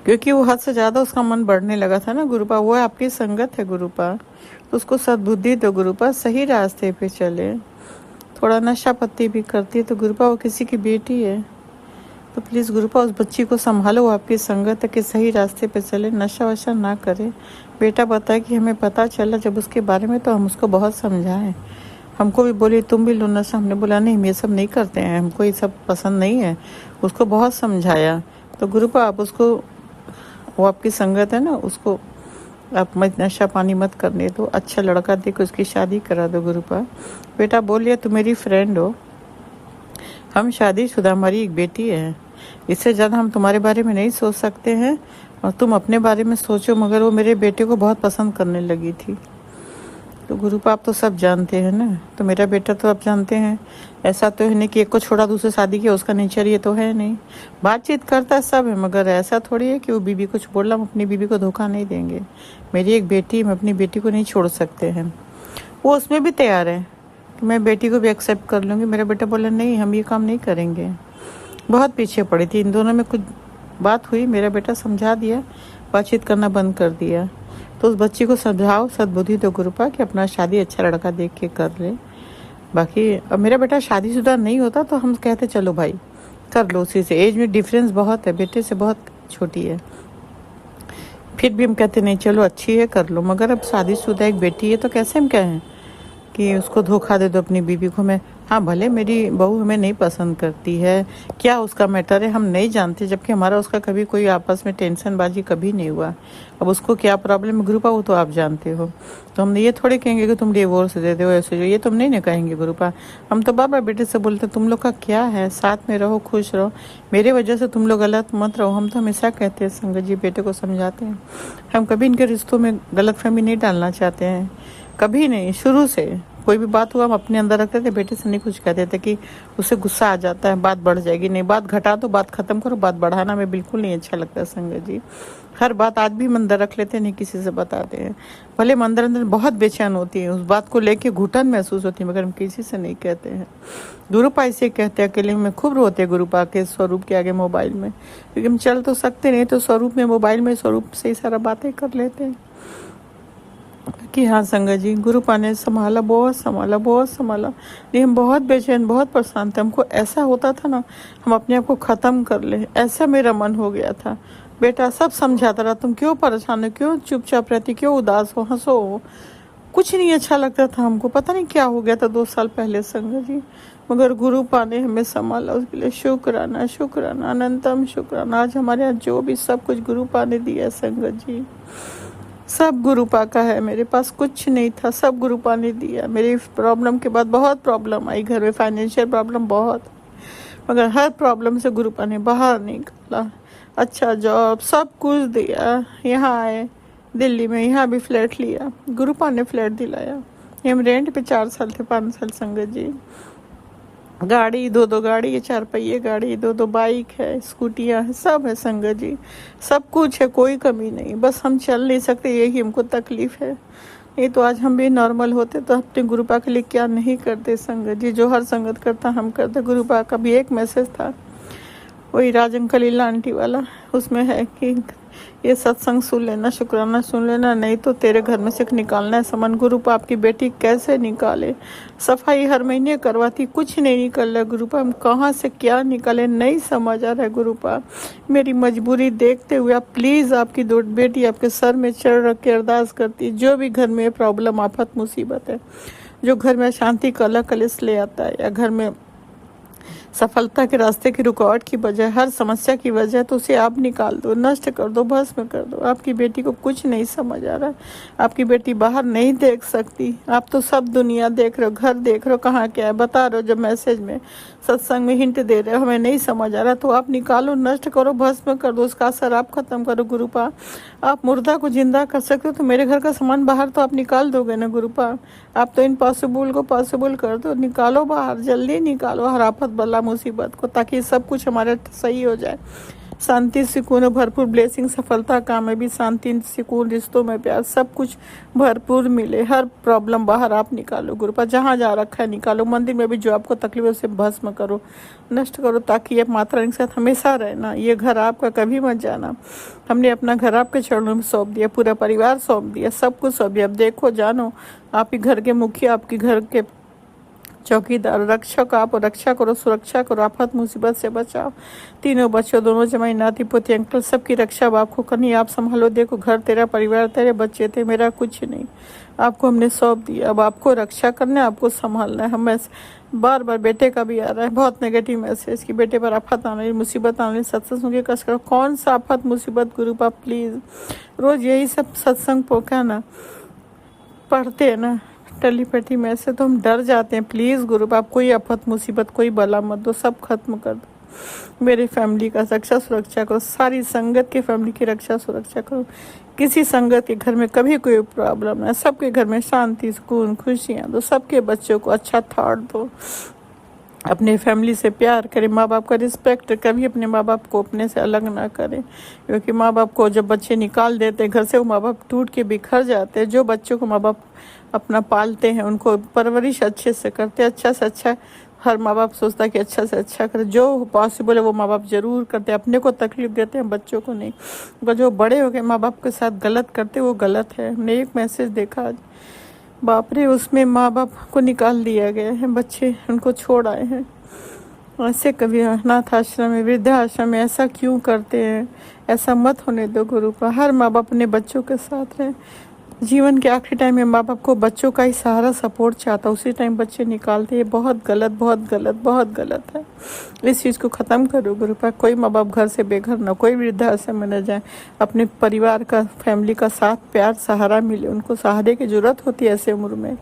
क्योंकि वो हद से ज़्यादा उसका मन बढ़ने लगा था ना गुरुपा। वो आपकी संगत है गुरुपा, तो उसको सद्बुद्धि दो गुरुपा, सही रास्ते पे चले। थोड़ा नशा पत्ती भी करती है तो गुरुपा वो किसी की बेटी है, तो प्लीज़ गुरुपा उस बच्ची को संभालो, वो आपकी संगत है, कि सही रास्ते पे चले, नशा वशा ना करे। बेटा बताए कि हमें पता चला जब उसके बारे में, तो हम उसको बहुत समझाएं। हमको भी बोली तुम भी लो नशा, हमने बोला नहीं ये सब नहीं करते हैं, हमको ये सब पसंद नहीं है। उसको बहुत समझाया। तो गुरुपा आप उसको, वो आपकी संगत है ना, उसको आप मत नशा पानी मत करने दो, अच्छा लड़का देखो उसकी शादी करा दो गुरुपा। बेटा बोलिए तुम मेरी फ्रेंड हो, हम शादीशुदा, हमारी एक बेटी है, इससे ज़्यादा हम तुम्हारे बारे में नहीं सोच सकते हैं, और तुम अपने बारे में सोचो। मगर वो मेरे बेटे को बहुत पसंद करने लगी थी। तो गुरुपा आप तो सब जानते हैं ना, तो मेरा बेटा तो आप जानते हैं, ऐसा तो है नहीं कि एक को छोड़ा दूसरे शादी किया, उसका नेचर ये तो है नहीं। बातचीत करता है सब है, मगर ऐसा थोड़ी है कि वो बीबी कुछ बोला हम अपनी बीबी को धोखा नहीं देंगे। मेरी एक बेटी, मैं अपनी बेटी को नहीं छोड़ सकते हैं। वो उसमें भी तैयार है कि मैं बेटी को भी एक्सेप्ट कर लूँगी। मेरा बेटा बोला नहीं हम ये काम नहीं करेंगे। बहुत पीछे पड़ी थी, इन दोनों में कुछ बात हुई, मेरा बेटा समझा दिया, बातचीत करना बंद कर दिया। तो उस बच्ची को समझाओ, सद्बुद्धि दो गुरुपा, कि अपना शादी अच्छा लड़का देख के कर ले। बाकी अब मेरा बेटा शादीशुदा नहीं होता तो हम कहते चलो भाई कर लो उसी से, एज में डिफरेंस बहुत है, बेटे से बहुत छोटी है, फिर भी हम कहते नहीं चलो अच्छी है कर लो। मगर अब शादीशुदा एक बेटी है तो कैसे हम कहें कि उसको धोखा दे दो अपनी बीबी को। मैं हाँ भले मेरी बहू हमें नहीं पसंद करती है, क्या उसका मैटर है हम नहीं जानते, जबकि हमारा उसका कभी कोई आपस में टेंशन बाजी कभी नहीं हुआ। अब उसको क्या प्रॉब्लम है गुरुपा वो तो आप जानते हो, तो हम ये थोड़े कहेंगे कि तुम डिवोर्स दे दो ऐसे, ये तुम नहीं ना कहेंगे गुरुपा। हम तो बाबा बेटे से बोलते तुम लोग का क्या है, साथ में रहो, खुश रहो, मेरे वजह से तुम लोग गलत मत रहो। हम तो हमेशा कहते हैं, संगत जी बेटे को समझाते हैं, हम कभी इनके रिश्तों में गलतफहमी नहीं डालना चाहते हैं, कभी नहीं, शुरू से कोई भी बात हुआ हम अपने अंदर रखते थे, बेटे से नहीं कुछ कहते थे कि उससे गुस्सा आ जाता है, बात बढ़ जाएगी। नहीं, बात घटा दो, बात खत्म करो, बात बढ़ाना हमें बिल्कुल नहीं अच्छा लगता है संगत जी। हर बात आज भी हम अंदर रख लेते हैं, नहीं किसी से बताते हैं। भले हम अंदर अंदर बहुत बेचैन होती है, उस बात को लेके घुटन महसूस होती है, मगर हम किसी से नहीं कहते हैं। गुरुपा इसे कहते हैं, अकेले में खूब रोते हैं गुरुपा के स्वरूप के आगे मोबाइल में, क्योंकि हम चल तो सकते नहीं, तो स्वरूप में मोबाइल में स्वरूप से ही सारा बातें कर लेते हैं कि हाँ संगत जी, गुरुपा ने संभाला, बहुत संभाला, बहुत संभाला। नहीं, हम बहुत बेचैन, बहुत परेशान थे। हमको ऐसा होता था ना, हम अपने आप को ख़त्म कर ले, ऐसा मेरा मन हो गया था। बेटा सब समझाता रहा, तुम क्यों परेशान हो, क्यों चुपचाप रहती, क्यों उदास हो, हंसो, कुछ नहीं अच्छा लगता था हमको। पता नहीं क्या हो गया था 2 साल पहले संगत जी, मगर गुरुपा ने हमें संभाला, उसके लिए शुक्राना, शुक्राना, अनंतम शुक्राना। आज हमारे यहाँ जो भी सब कुछ गुरुपा ने दिया है संगत जी, सब गुरुपा का है। मेरे पास कुछ नहीं था, सब गुरुपा ने दिया। मेरी प्रॉब्लम के बाद बहुत प्रॉब्लम आई घर में, फाइनेंशियल प्रॉब्लम बहुत, मगर हर प्रॉब्लम से गुरुपा ने बाहर निकाला। अच्छा जॉब, सब कुछ दिया। यहाँ आए दिल्ली में, यहाँ भी फ्लैट लिया, गुरुपा ने फ्लैट दिलाया। हम रेंट पे 4 साल थे, 5 साल संगत जी। गाड़ी 2 गाड़ी है, 4 पहिए गाड़ी, 2 बाइक है, स्कूटियाँ है, सब है संगत जी, सब कुछ है, कोई कमी नहीं। बस हम चल नहीं सकते, यही हमको तकलीफ है। नहीं तो आज हम भी नॉर्मल होते तो अपने गुरुपा के लिए क्या नहीं करते संगत जी। जो हर संगत करता हम करते। गुरुपा का भी एक मैसेज था, वही राजन लीला आंटी वाला, उसमें है कि ये सत्संग सुन लेना, शुक्राना सुन लेना, नहीं तो तेरे घर में से निकालना है सामान। गुरुपा आपकी बेटी कैसे निकाले, सफाई हर महीने करवाती, कुछ नहीं निकल रहा गुरुपा, हम कहाँ से क्या निकाले नहीं समझ आ रहा है गुरुपा। मेरी मजबूरी देखते हुए आप प्लीज़, आपकी बेटी आपके सर में चढ़ रख के अरदास करती, जो भी घर में प्रॉब्लम, आफत, मुसीबत है, जो घर में शांति का कलेश ले आता है, या घर में सफलता के रास्ते की रुकावट की वजह, हर समस्या की वजह, तो उसे आप निकाल दो, नष्ट कर दो, भस्म कर दो। आपकी बेटी को कुछ नहीं समझ आ रहा है, आपकी बेटी बाहर नहीं देख सकती, आप तो सब दुनिया देख रहे हो, घर देख रहे हो, कहाँ क्या है बता रहे हो, जब मैसेज में सत्संग में हिंट दे रहे हो, हमें नहीं समझ आ रहा, तो आप निकालो, नष्ट करो, भस्म कर दो, उसका असर आप खत्म करो गुरुपा। आप मुर्दा को जिंदा कर सकते हो, तो मेरे घर का सामान बाहर तो आप निकाल दोगे ना गुरुपा। आप तो इम्पॉसिबल को पॉसिबल कर दो, निकालो बाहर, जल्दी निकालो हर आफत बला मुसीबत को, ताकि सब कुछ हमारा सही हो जाए। शांति, सुकून, भरपूर ब्लेसिंग, सफलता, काम में भी शांति, सुकून, रिश्तों में प्यार, सब कुछ भरपूर मिले। हर प्रॉब्लम बाहर आप निकालो गुरुपा, जहाँ जहाँ रखा है निकालो। मंदिर में भी जो आपको तकलीफ है उसे भस्म करो, नष्ट करो, ताकि आप माता रानी के साथ हमेशा रहना। ये घर आपका, कभी मत जाना। हमने अपना घर आपके चरणों में सौंप दिया, पूरा परिवार सौंप दिया, सब कुछ सौंप दिया। अब देखो जानो, आप ही घर के मुखिया, आपके घर के चौकीदार, रक्षक, आप रक्षा करो, सुरक्षा करो, आफत मुसीबत से बचाओ। तीनों बच्चों, दोनों जमाई, नाती पोती, अंकल, सबकी रक्षा अब आपको करनी, आप संभालो। देखो घर तेरा, परिवार तेरे, बच्चे थे, मेरा कुछ नहीं, आपको हमने सौंप दिया। अब आपको रक्षा करना है, आपको संभालना है। हमें बार बार बेटे का भी आ रहा है बहुत नेगेटिव मैसेज कि बेटे पर आफत आने, मुसीबत आने, सत्संग सुन के कष्ट करो। कौन सा आफत मुसीबत गुरुपा, प्लीज़ रोज़ यही सब सत्संग पोका ना पढ़ते हैं ना टली पटी में, ऐसे तो हम डर जाते हैं। प्लीज़ गुरु आप कोई आफत मुसीबत, कोई बला मत दो, सब खत्म कर दो। मेरे फैमिली का रक्षा सुरक्षा करो, सारी संगत की फैमिली की रक्षा सुरक्षा करो। किसी संगत के घर में कभी कोई प्रॉब्लम ना, सबके घर में शांति, सुकून, खुशियाँ दो। सबके बच्चों को अच्छा थॉट दो, अपने फैमिली से प्यार करें, माँ बाप का रिस्पेक्ट, कभी अपने माँ बाप को अपने से अलग ना करें। क्योंकि माँ बाप को जब बच्चे निकाल देते हैं घर से, वो माँ बाप टूट के बिखर जाते हैं। जो बच्चों को माँ बाप अपना पालते हैं, उनको परवरिश अच्छे से करते हैं, अच्छा से अच्छा, हर माँ बाप सोचता है कि अच्छा से अच्छा करे, जो पॉसिबल है वो माँ बाप ज़रूर करते हैं। अपने को तकलीफ देते हैं, बच्चों को नहीं। पर जो बड़े हो गए माँ बाप के साथ गलत करते, वो गलत है। हमने एक मैसेज देखा आज, बाप रे, उसमें माँ बाप को निकाल दिया गया है, बच्चे उनको छोड़ आए हैं। ऐसे कभी अनाथ आश्रम में, वृद्धाश्रम में ऐसा क्यों करते हैं? ऐसा मत होने दो गुरुपा। हर माँ बाप अपने बच्चों के साथ रहें। जीवन के आखिरी टाइम में माँ बाप को बच्चों का ही सहारा, सपोर्ट चाहता, उसी टाइम बच्चे निकालते। ये बहुत गलत, बहुत गलत, बहुत गलत है। इस चीज़ को ख़त्म करो गुरुपा। कोई माँ बाप घर से बेघर ना, कोई वृद्धाश्रम में न जाए। अपने परिवार का, फैमिली का साथ, प्यार, सहारा मिले। उनको सहारे की ज़रूरत होती है ऐसे उम्र में।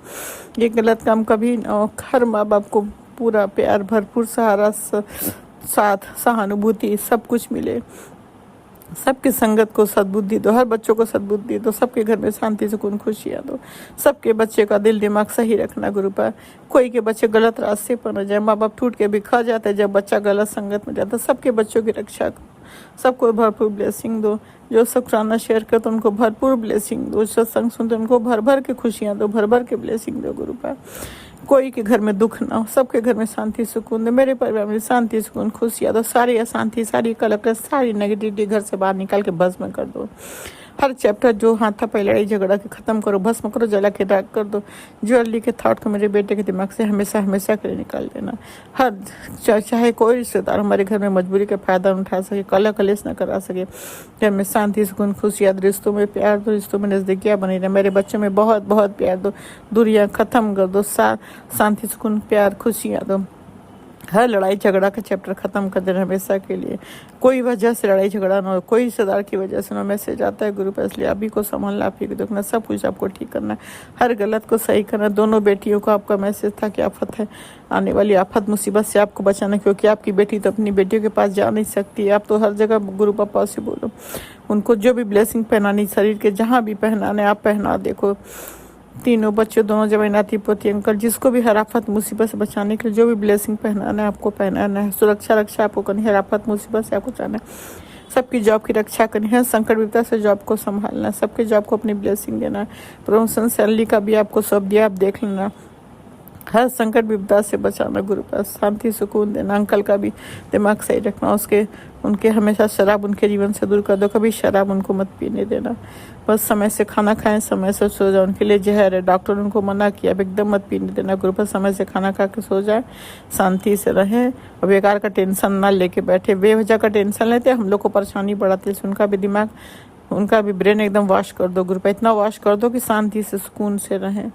ये गलत काम कभी न हो। हर माँ बाप को पूरा प्यार, भरपूर सहारा, साथ, सहानुभूति, सब कुछ मिले। सबकी संगत को सद्बुद्धि दो, हर बच्चों को सद्बुद्धि दो, सबके घर में शांति सुकून खुशियाँ दो, सबके बच्चे का दिल दिमाग सही रखना गुरु पर। कोई के बच्चे गलत रास्ते पर न जाए, माँ बाप टूट के भी खा जाते हैं जब बच्चा गलत संगत में जाता है। सबके बच्चों की रक्षा करो, सबको भरपूर ब्लेसिंग दो। जो शुक्राना शेयर करते उनको भरपूर ब्लेसिंग दो, सत्संग सुनते उनको भर भर के खुशियाँ दो, भर भर के ब्लेसिंग दो गुरु पर। कोई के घर में दुख ना हो, सबके घर में शांति सुकून दे, मेरे परिवार में शांति सुकून खुशियाँ दो। सारी अशांति, सारी कलकल, सारी नेगेटिविटी घर से बाहर निकाल के भस्म कर दो। हर चैप्टर जो हाथापाई लड़ाई झगड़ा के ख़त्म करो, भस्म करो, जला के राख कर दो। ज्वेलरी के थॉट को मेरे बेटे के दिमाग से हमेशा हमेशा के लिए निकाल देना। हर चाहे कोई रिश्तेदार हमारे घर में मजबूरी का फ़ायदा उठा सके, कलह कलेश न करा सके। घर में शांति सुकून खुशियाँ, रिश्तों में प्यार दो, रिश्तों में नज़दीकियाँ बनी रहे। मेरे बच्चों में बहुत बहुत प्यार दो, दूरियाँ ख़त्म कर दो, शांति सुकून प्यार खुशियाँ दो। हर लड़ाई झगड़ा का चैप्टर ख़त्म कर देना हमेशा के लिए। कोई वजह से लड़ाई झगड़ा ना हो, कोई रिश्तेदार की वजह से ना मैसेज आता है गुरु पर, इसलिए आप ही को संभालना, आप ही को देखना, सब कुछ आपको ठीक करना, हर गलत को सही करना। दोनों बेटियों को आपका मैसेज था कि आफत है, आने वाली आफत मुसीबत से आपको बचाना, क्योंकि आपकी बेटी तो अपनी बेटियों के पास जा नहीं सकती। आप तो हर जगह गुरु पापा से बोलो, उनको जो भी ब्लेसिंग पहनानी शरीर के जहाँ भी पहनाने आप पहना। देखो तीनों बच्चों, दोनों जवाई, नाती पोती, अंकल, जिसको भी हर आफत मुसीबत से बचाने के लिए जो भी ब्लेसिंग पहनाना है आपको पहनाना है। सुरक्षा रक्षा आपको करनी है, हर आफत मुसीबत से आपको बचाना है। सबकी जॉब की रक्षा करनी है, संकट विपदा से जॉब को संभालना है, सबके जॉब को अपनी ब्लेसिंग देना है। प्रमोशन सैलरी का भी आपको सब दिया, आप देख लेना। हर संकट विपदा से बचाना गुरु पास, शांति सुकून देना। अंकल का भी दिमाग सही रखना, उसके उनके हमेशा शराब उनके जीवन से दूर कर दो, कभी शराब उनको मत पीने देना। बस समय से खाना खाएं, समय से सो जाए, उनके लिए जहर है, डॉक्टर ने उनको मना किया, अब एकदम मत पीने देना गुरु पास। समय से खाना खा के सो जाए, शांति से रहें, और बेकार का टेंशन ना लेके बैठे। बेवजह का टेंशन लेते हम लोग को परेशानी बढ़ाते, इसलिए उनका भी दिमाग, उनका भी ब्रेन एकदम वॉश कर दो गुरु पर। इतना वॉश कर दो कि शांति से सुकून से रहें,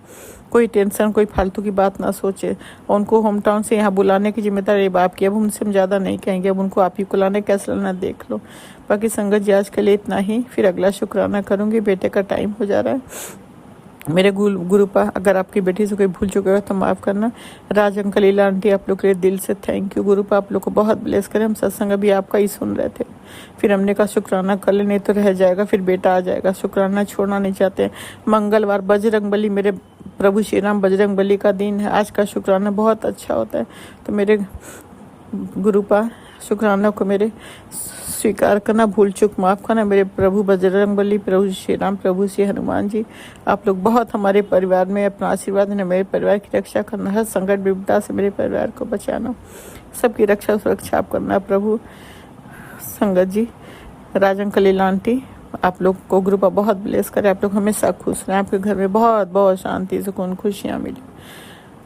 कोई टेंशन, कोई फालतू की बात ना सोचे। और उनको होम टाउन से यहाँ बुलाने की जिम्मेदारी बाप की, अब उनसे हम ज़्यादा नहीं कहेंगे, अब उनको आप ही को लाने कैसे लाना देख लो। बाकी संगत जी आज के लिए इतना ही, फिर अगला शुक्राना करूँगी। बेटे का टाइम हो जा रहा है। मेरे गुरु पा, अगर आपकी बेटी से कोई भूल चुके हो तो माफ़ करना। राज अंकल, लीला आंटी, आप लोग के लिए दिल से थैंक यू। गुरु पा आप लोग को बहुत ब्लेस करें। हम सत्संग अभी आपका ही सुन रहे थे, फिर हमने कहा शुक्राना कर ले, नहीं तो रह जाएगा, फिर बेटा आ जाएगा। शुक्राना छोड़ना नहीं चाहते। मंगलवार बजरंगबली, मेरे प्रभु श्री राम बजरंगबली का दिन है। आज का शुक्राना बहुत अच्छा होता है, तो मेरे गुरु पा शुक्राना को मेरे स्वीकार करना, भूल चूक माफ़ करना। मेरे प्रभु बजरंगबली, प्रभु श्री राम, प्रभु श्री हनुमान जी, आप लोग बहुत हमारे परिवार में अपना आशीर्वाद देना, मेरे परिवार की रक्षा करना, हर संकट विपदा से मेरे परिवार को बचाना, सबकी रक्षा सुरक्षा आप करना प्रभु। संगत जी, राज अंकल, लीला आंटी, आप लोग को गुरु पर बहुत ब्लेस करे, आप लोग हमेशा खुश रहें, आपके घर में बहुत बहुत शांति सुकून खुशियाँ मिले,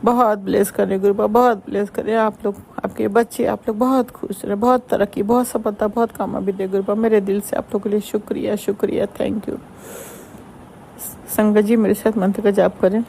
बहुत ब्लेस करें गुरु पर, बहुत ब्लेस करें। आप लोग, आपके बच्चे, आप लोग बहुत खुश रहे, बहुत तरक्की, बहुत सफलता, बहुत कामयाबी दे गुरु पर। मेरे दिल से आप लोगों के लिए शुक्रिया शुक्रिया, थैंक यू। संगत जी मेरे साथ मंत्र का जाप करें।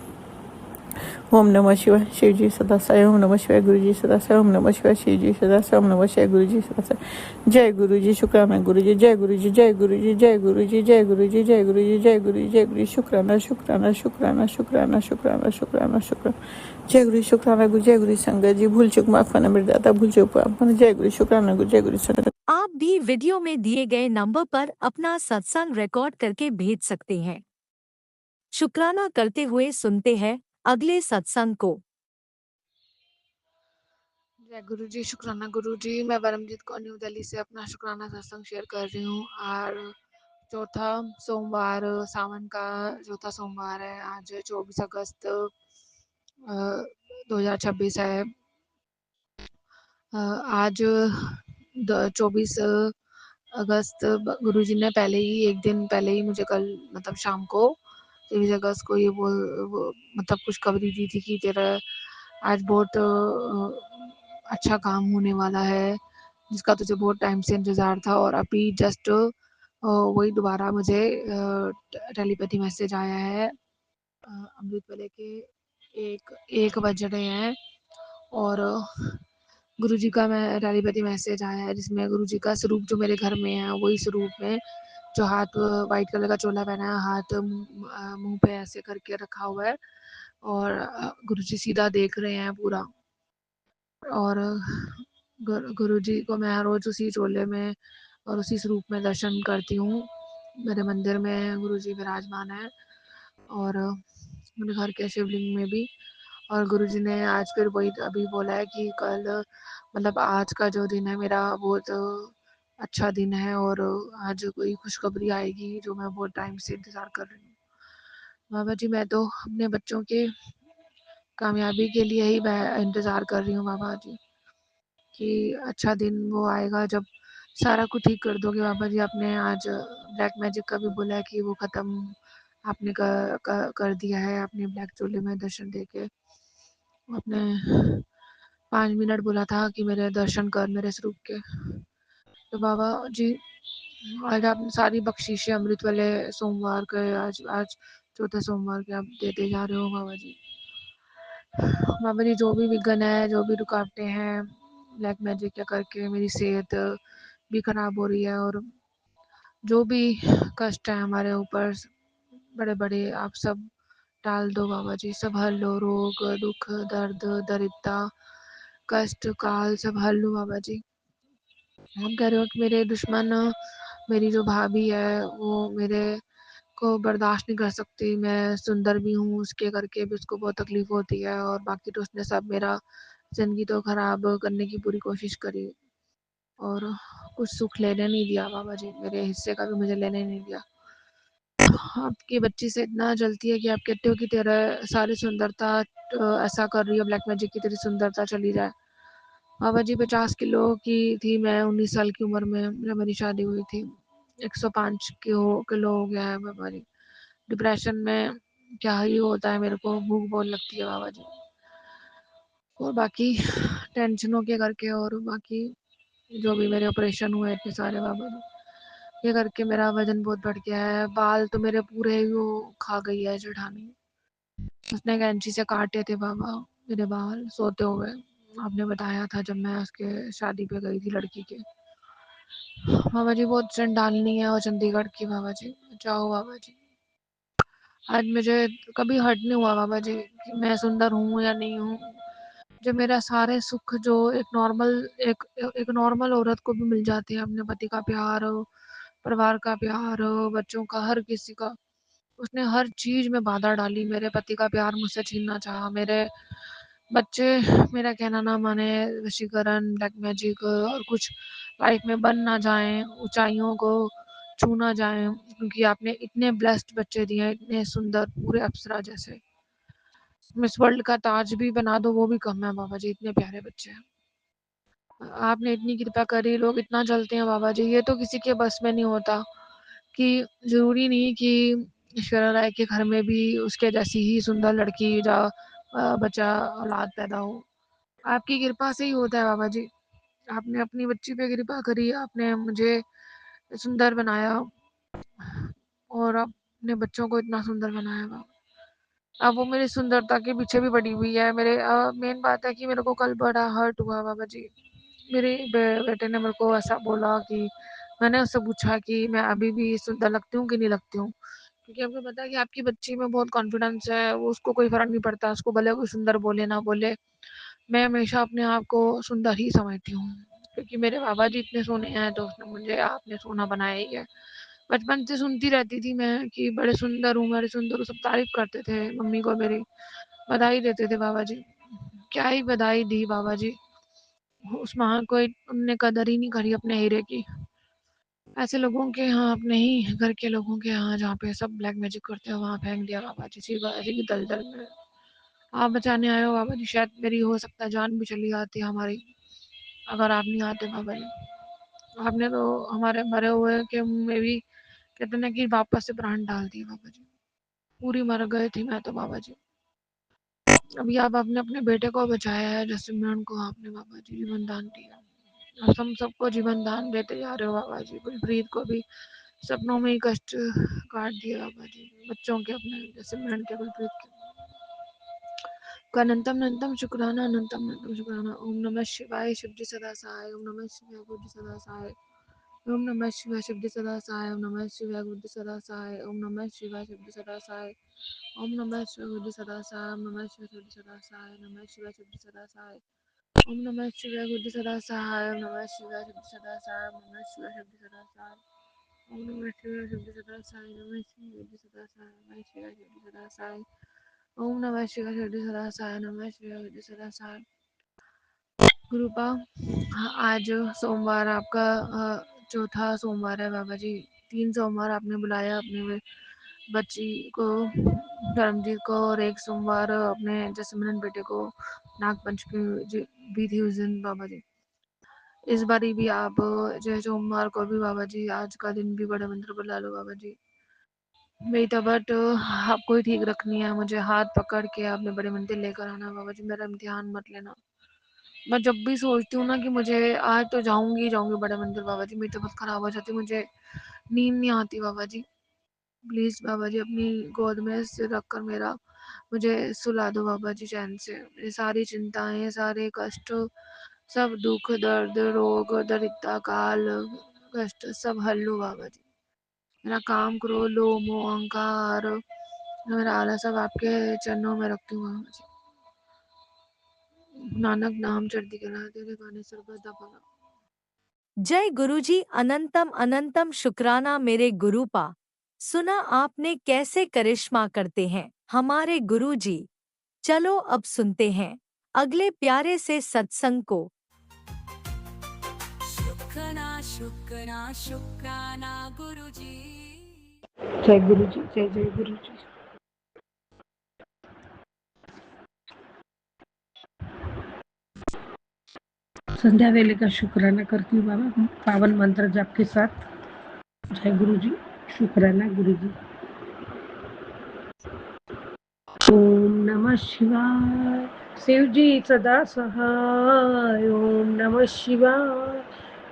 ओम नमः शिवाय, शिव जी सदा साई। ओम नमः शिवाय, गुरु जी सदा साई। ओम नमः शिवाय, शिव जी सदा साई। ओम नमः शिवाय, गुरु जी सदा साई। जय गुरु जी, शुक्राना गुरु जी, जय गुरु जी, जय गुरु जी, जय गुरु जी, जय गुरु जी, जय गुरु जी, जय गुरु जी, जय गुरु। शुक्राना शुक्राना शुक्राना शुक्राना शुक्राना शुक्राना शुक्राना। जय गुरु, शुक्राना गुरु, जय गुरु। संगत जी भूल चूक माफ करना मेरे दाता, भूल चूक माफ करना। जय गुरु, शुक्राना गुरु, जय गुरु। संगत आप भी वीडियो में दिए गए नंबर पर अपना सत्संग रिकॉर्ड करके भेज सकते हैं। शुक्राना करते हुए सुनते हैं अगले सत्संग को। जय गुरु जी, शुक्राना गुरु जी। मैं परमजीत कौर न्यू दिल्ली से अपना शुक्राना सत्संग शेयर कर रही हूँ। और चौथा सोमवार, सावन का चौथा सोमवार है। आज 24 अगस्त 2026 है। आज 24 अगस्त गुरुजी ने पहले ही, एक दिन पहले ही मुझे कल मतलब शाम को 23 अगस्त को ये वो मतलब खुशखबरी दी थी कि तेरा आज बहुत अच्छा काम होने वाला है, जिसका तुझे बहुत टाइम से इंतज़ार था। और अभी जस्ट वही दोबारा मुझे टेलीपैथी मैसेज आया है। अमृत वेले के 1 बज रहे हैं और गुरुजी का मैं टेलीपैथी मैसेज आया है, जिसमें गुरुजी का स्वरूप जो मेरे घर में है वही स्वरूप में, जो हाथ वाइट कलर का चोला पहना है, हाथ मुंह पे ऐसे करके रखा हुआ है और गुरुजी सीधा देख रहे हैं पूरा। और गुरुजी को मैं रोज उसी चोले में और उसी स्वरूप में दर्शन करती हूँ। मेरे मंदिर में गुरुजी विराजमान है और मेरे घर के शिवलिंग में भी। और गुरुजी ने आज फिर वही अभी बोला है कि कल मतलब आज का जो दिन है मेरा बहुत अच्छा दिन है और आज कोई खुशखबरी आएगी जो मैं बहुत टाइम से इंतज़ार कर रही हूँ। बाबा जी मैं तो अपने बच्चों के कामयाबी के लिए ही इंतज़ार कर रही हूँ बाबा जी कि अच्छा दिन वो आएगा जब सारा कुछ ठीक कर दोगे बाबा जी। आपने आज ब्लैक मैजिक का भी बोला है कि वो ख़त्म आपने कर दिया है। आपने ब्लैक चोले में दर्शन देके आपने 5 मिनट बोला था कि मेरे दर्शन कर मेरे स्वरूप के। तो बाबा जी आज आप सारी बख्शीशें अमृत वाले सोमवार के आज आज चौथे सोमवार के आप देते जा रहे हो बाबा जी। बाबा जी जो भी विघ्न है जो भी रुकावटें हैं ब्लैक मैजिक क्या करके मेरी सेहत भी खराब हो रही है और जो भी कष्ट है हमारे ऊपर बड़े बड़े आप सब टाल दो बाबा जी। सब हल लो रोग दुख दर्द दरिद्रता कष्ट काल सब हल लो बाबा जी। हम कह रहे हो कि मेरे दुश्मन मेरी जो भाभी है वो मेरे को बर्दाश्त नहीं कर सकती। मैं सुंदर भी हूँ उसके करके भी उसको बहुत तकलीफ होती है और बाकी तो उसने सब मेरा ज़िंदगी तो ख़राब करने की पूरी कोशिश करी और कुछ सुख लेने नहीं दिया बाबा जी। मेरे हिस्से का भी मुझे लेने नहीं दिया। आपकी बच्ची से इतना जलती है कि आप कहते हो कि तेरा सारी सुंदरता ऐसा कर रही है ब्लैक मैजिक की तेरी सुंदरता चली जाए। बाबा जी 50 किलो की थी मैं 19 साल की उम्र में जब मेरी शादी हुई थी। 105 किलो हो गया है बाबा जी। डिप्रेशन में क्या ही होता है मेरे को भूख बहुत लगती है बाबा जी और बाकी टेंशनों के करके और बाकी जो भी मेरे ऑपरेशन हुए इतने सारे बाबा जी ये करके मेरा वजन बहुत बढ़ गया है। बाल तो मेरे पूरे ही वो खा गई है जेठानी। उसने कैंची से काटे थे बाबा मेरे बाल सोते हुए। आपने बताया था जब मैं उसके शादी पे गई थी लड़की के। बाबा जी बहुत चंडालनी है और चंडीगढ़ की बाबा जी। जाओ बाबा जी। आज मुझे कभी हर्ट नहीं हुआ बाबा जी कि मैं सुंदर हूँ या नहीं हूँ। जो मेरा सारे सुख जो एक एक नॉर्मल औरत को भी मिल जाते हैं अपने पति का प्यार परिवार का प्यार बच्चों का हर किसी का। उसने हर चीज में बाधा डाली। मेरे पति का प्यार मुझसे छीनना चाहा। मेरे बच्चे मेरा कहना ना माने वशीकरण ब्लैक मैजिक और कुछ लाइफ में बन ना जाएं ऊंचाइयों को छू ना जाएं क्योंकि आपने इतने ब्लेस्ड बच्चे दिए इतने सुंदर पूरे अप्सरा जैसे। मिस वर्ल्ड का ताज भी बना दो वो भी कम है बाबा जी इतने प्यारे बच्चे हैं। आपने इतनी कृपा करी लोग इतना जलते हैं बाबा जी। ये तो किसी के बस में नहीं होता कि जरूरी नहीं कि ऐश्वर्या राय के घर में भी उसके जैसी ही सुंदर लड़की या बच्चा औलाद पैदा हो। आपकी कृपा से ही होता है बाबा जी। आपने अपनी बच्ची पे कृपा करी आपने मुझे सुंदर बनाया और अपने बच्चों को इतना सुंदर बनाया बाबा। अब वो मेरी सुंदरता के पीछे भी पड़ी हुई है। मेरे मेन बात है कि मेरे को कल बड़ा हर्ट हुआ बाबा जी। मेरे बेटे ने मेरे को ऐसा बोला कि मैंने उससे पूछा कि मैं अभी भी सुंदर लगती हूँ कि नहीं लगती हूँ क्योंकि आपको पता है कि आपकी बच्ची में बहुत कॉन्फिडेंस है वो उसको कोई फर्क नहीं पड़ता उसको भले कोई सुंदर बोले ना बोले। मैं हमेशा अपने आप को सुंदर ही समझती हूँ क्योंकि मेरे बाबा जी इतने सोने हैं तो उसने मुझे आपने सोना बनाया ही है। बचपन से सुनती रहती थी मैं कि बड़े सुंदर हूँ बड़े सुंदर हूँ। सब तारीफ करते थे मम्मी को मेरी बधाई देते थे बाबा जी। क्या ही बधाई दी बाबा जी। उस महान को उनने कदर ही नहीं करी अपने हीरे की। ऐसे लोगों के यहाँ अपने ही घर के लोगों के यहाँ जहाँ पे सब ब्लैक मैजिक करते हैं वहाँ फेंक दिया बाबा जी सीधा ऐसे की दलदल में। आप बचाने आए हो बाबा जी। शायद मेरी हो सकता है जान भी चली जाती है हमारी अगर आप नहीं आते बाबा जी। आपने तो हमारे मरे हुए के मुंह में भी कहते ना कि वापस से प्राण डाल दिए बाबा जी। पूरी मर गए थी मैं तो बाबा जी। अभी आप आपने अपने बेटे को बचाया है जसमिन को आपने बाबा जी जीवन दान दिया। आप हम सबको जीवन दान देते जा रहे हो बाबा जी। गुरप्रीत को भी सपनों में ही कष्ट काट दिया बाबा जी बच्चों के अपने जसमिन के गुरप्रीत के का अनंतम अनंतम शुक्राना अनंतम अनंतम शुक्राना। ओम नमः शिवाय शिव जी सदा सहाय। ओम नमः शिवाय गुरु जी सदा सहाय। ओम नमः शिवाय शिव जी सदा सहाय। ओम नमः शिवाय गुरु जी सदा सहाय। ओम नमः शिवाय शिव जी सदा सहाय। ओम नमः शिवाय गुरु जी सदा सहाय। ओम नमः शिवाय शिव जी सदा सहाय। नमः शिवाय शिव जी सदा सहाय। ओम नमः शिवाय बुद्धि सदा सहाय। ओम नमः शिवाय शक्ति सदा सहाय। ओम नमः शिवाय शक्ति सदा सहाय। ओम नमः शिवाय शक्ति सदा सहाय। नमः शिवाय शक्ति सदा सहाय। नमः शिवाय शक्ति सदा सहाय। ओम नमः शिवाय शक्ति सदा सहाय। नमः शिवाय शक्ति सदा सहाय। गुरुपा, आज सोमवार आपका चौथा सोमवार है बाबा जी। 3 सोमवार आपने बुलाया अपने बच्ची को, धर्मजीत को, और 1 सोमवार अपने जसमन बेटे को नाग पंचमी भी थी उस दिन बाबा जी। इस बारी भी आप जो सोमवार को भी बाबा जी आज का दिन भी बड़े मंत्र बुला लो बाबा जी। मेरी तबीयत आपको ही ठीक रखनी है। मुझे हाथ पकड़ के आपने बड़े मंदिर लेकर आना बाबा जी। मेरा इम्तिहान मत लेना। मैं जब भी सोचती हूँ ना कि मुझे आज तो जाऊंगी जाऊंगी बड़े मंदिर बाबा जी, मेरी तबीयत खराब हो जाती, मुझे नींद नहीं आती बाबा जी। प्लीज़ बाबा जी अपनी गोद में सिर रखकर मुझे सुला दो बाबा जी चैन से। ये सारी चिंताएं, सारे कष्ट, सब दुख, दर्द, रोग, दरिद्रता, काल, कष्ट सब हल लो बाबा जी। मेरा काम, क्रोध, लोभ, मोह, अहंकार, मेरा आलस सब आपके चरणों में रखती हूँ बाबा जी। नानक नाम चढ़ती करा तेरे गाने सर्वदा दफा। जय गुरुजी। अनंतम अनंतम शुक्राना मेरे गुरुपा। सुना आपने कैसे करिश्मा करते हैं हमारे गुरुजी। चलो अब सुनते हैं अगले प्यारे से सत्संग को। शुक्राना शुक्राना शुक्राना गुरुजी। जय गुरु जी, जय जय गुरु जी। संध्या वेले का शुक्राना करती हूँ बाबा, पावन मंत्र जाप के साथ। जय गुरु जी, शुक्राना गुरु जी। ओम नमः शिवाय, शिव जी सदा सहाय। ओम नमः शिवाय,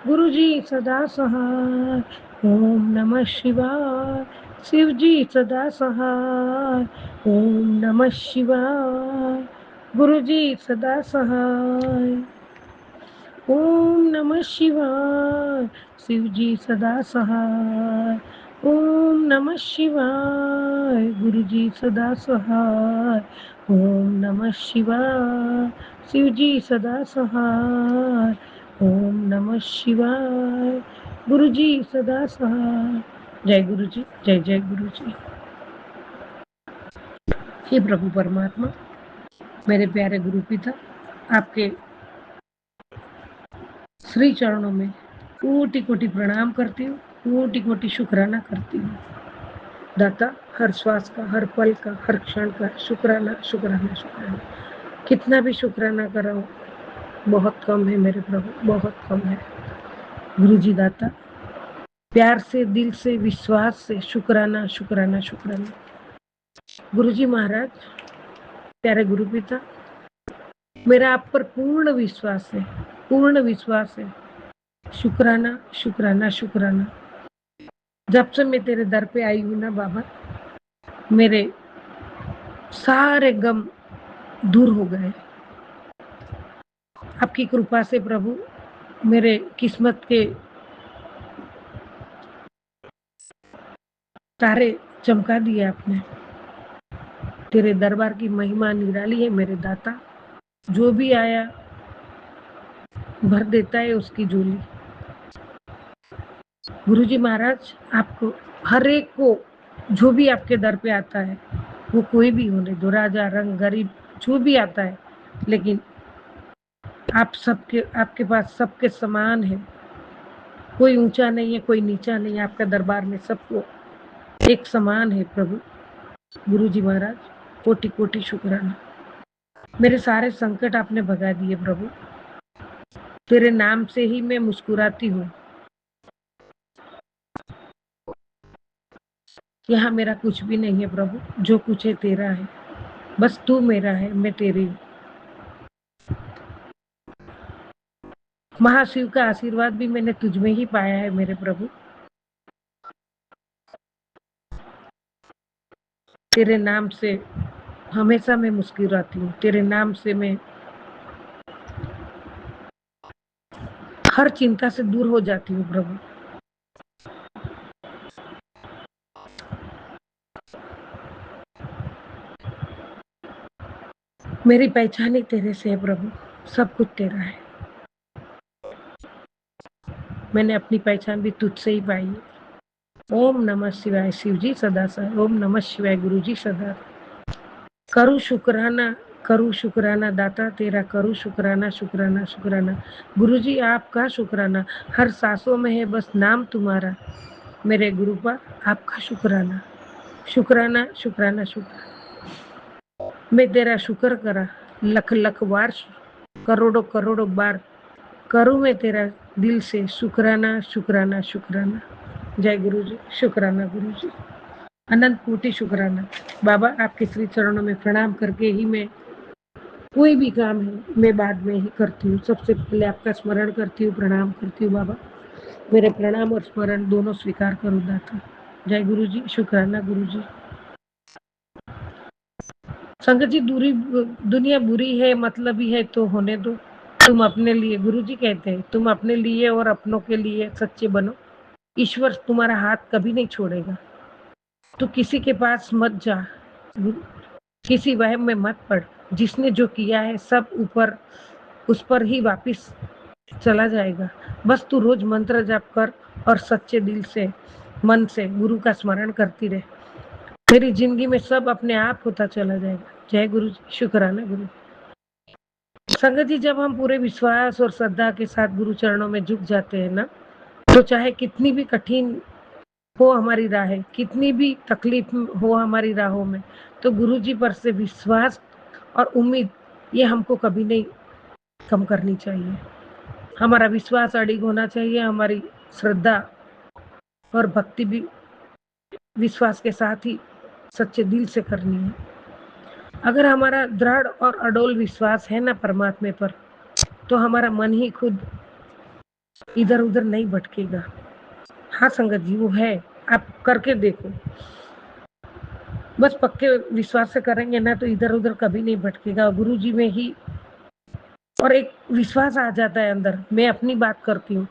गुरु जी सदा सहाय। ओम नमः शिवाय, शिव जी सदा सहाय। ओम नमः शिवाय, गुरु जी सदा सहाय। ओम नमः शिवाय, शिव जी सदा सहाय। ओम नमः शिवाय, गुरु जी सदा सहाय। ओम नमः शिवाय, शिव जी सदा सहाय। ओम नमः शिवाय, गुरु जी सदा सहाय। जय गुरु जी, जय जय गुरु जी। हे प्रभु परमात्मा, मेरे प्यारे गुरु पिता, आपके श्री चरणों में कोटि कोटि प्रणाम करती हूँ, कोटि कोटि शुक्राना करती हूँ। दाता, हर श्वास का, हर पल का, हर क्षण का शुक्राना शुक्राना शुक्राना। कितना भी शुक्राना कराऊं बहुत कम है मेरे प्रभु, बहुत कम है। गुरु जी दाता, प्यार से, दिल से, विश्वास से शुक्राना शुक्राना शुक्राना। गुरु जी महाराज, प्यारे गुरु पिता, मेरा आप पर पूर्ण विश्वास है, पूर्ण विश्वास है। शुक्राना शुक्राना शुक्राना। जब से मैं तेरे दर पे आई हूँ ना बाबा, मेरे सारे गम दूर हो गए। आपकी कृपा से प्रभु, मेरे किस्मत के तारे चमका दिए आपने। तेरे दरबार की महिमा निराली है मेरे दाता। जो भी आया भर देता है उसकी झोली। गुरु जी महाराज, आपको हर एक को, जो भी आपके दर पे आता है, वो कोई भी होने दो, राजा, रंग, गरीब, जो भी आता है, लेकिन आप सबके, आपके पास सबके समान है। कोई ऊंचा नहीं है, कोई नीचा नहीं है। आपका दरबार में सबको एक समान है प्रभु। गुरु जी महाराज, कोटि कोटि शुक्राना। मेरे सारे संकट आपने भगा दिए प्रभु। तेरे नाम से ही मैं मुस्कुराती हूँ। यहाँ मेरा कुछ भी नहीं है प्रभु, जो कुछ है तेरा है। बस तू मेरा है, मैं तेरी हूँ। महाशिव का आशीर्वाद भी मैंने तुझ में ही पाया है मेरे प्रभु। तेरे नाम से हमेशा मैं मुस्कुराती हूँ। तेरे नाम से मैं हर चिंता से दूर हो जाती हूँ प्रभु। मेरी पहचान ही तेरे से है प्रभु। सब कुछ तेरा है। मैंने अपनी पहचान भी तुझसे ही पाई है। ओम नमः शिवाय शिव जी सदा सर। ओम नमः शिवाय गुरु जी सदा। करूँ शुक्राना दाता तेरा, करूँ शुक्राना शुक्राना शुक्राना। गुरु जी आपका शुक्राना, हर सांसों में है बस नाम तुम्हारा। मेरे गुरुपा आपका शुक्राना शुक्राना शुक्राना शुक्राना। मैं तेरा शुक्र करा लख लख बार, करोड़ों करोड़ों बार करूँ मैं तेरा दिल से शुक्राना शुक्राना शुक्राना। जय गुरु जी। शुक्राना गुरु जी, अनंत कोटि शुक्राना। बाबा आपके श्री चरणों में प्रणाम करके ही मैं कोई भी काम है मैं बाद में ही करती हूँ। सबसे पहले आपका स्मरण करती हूँ, प्रणाम करती हूँ। बाबा मेरे प्रणाम और स्मरण दोनों स्वीकार करो दाता। जय गुरु जी। शुक्राना गुरु जी। संगत जी, दुनिया बुरी है, मतलब ही है तो होने दो। तुम अपने लिए, गुरु जी कहते हैं, तुम अपने लिए और अपनों के लिए सच्चे बनो। ईश्वर तुम्हारा हाथ कभी नहीं छोड़ेगा। तो किसी के पास मत जा, किसी वहम में मत पड़। जिसने जो किया है सब ऊपर उस पर ही वापिस चला जाएगा। बस तू रोज मंत्र जाप कर और सच्चे दिल से मन से गुरु का स्मरण करती रहे। तेरी जिंदगी में सब अपने आप होता चला जाएगा। जय गुरु जी। शुक्राना गुरु। संगत जी, जब हम पूरे विश्वास और श्रद्धा के साथ गुरु चरणों में झुक जाते हैं ना, तो चाहे कितनी भी कठिन हो हमारी राहें, कितनी भी तकलीफ हो हमारी राहों में, तो गुरु जी पर से विश्वास और उम्मीद ये हमको कभी नहीं कम करनी चाहिए। हमारा विश्वास अडिग होना चाहिए, हमारी श्रद्धा और भक्ति भी विश्वास के साथ ही सच्चे दिल से करनी है। अगर हमारा दृढ़ और अडोल विश्वास है ना परमात्मा पर, तो हमारा मन ही खुद इधर उधर नहीं भटकेगा। हाँ संगत जी, वो है, आप करके देखो। बस पक्के विश्वास से करेंगे ना तो इधर उधर कभी नहीं भटकेगा। गुरु जी में ही और एक विश्वास आ जाता है अंदर। मैं अपनी बात करती हूँ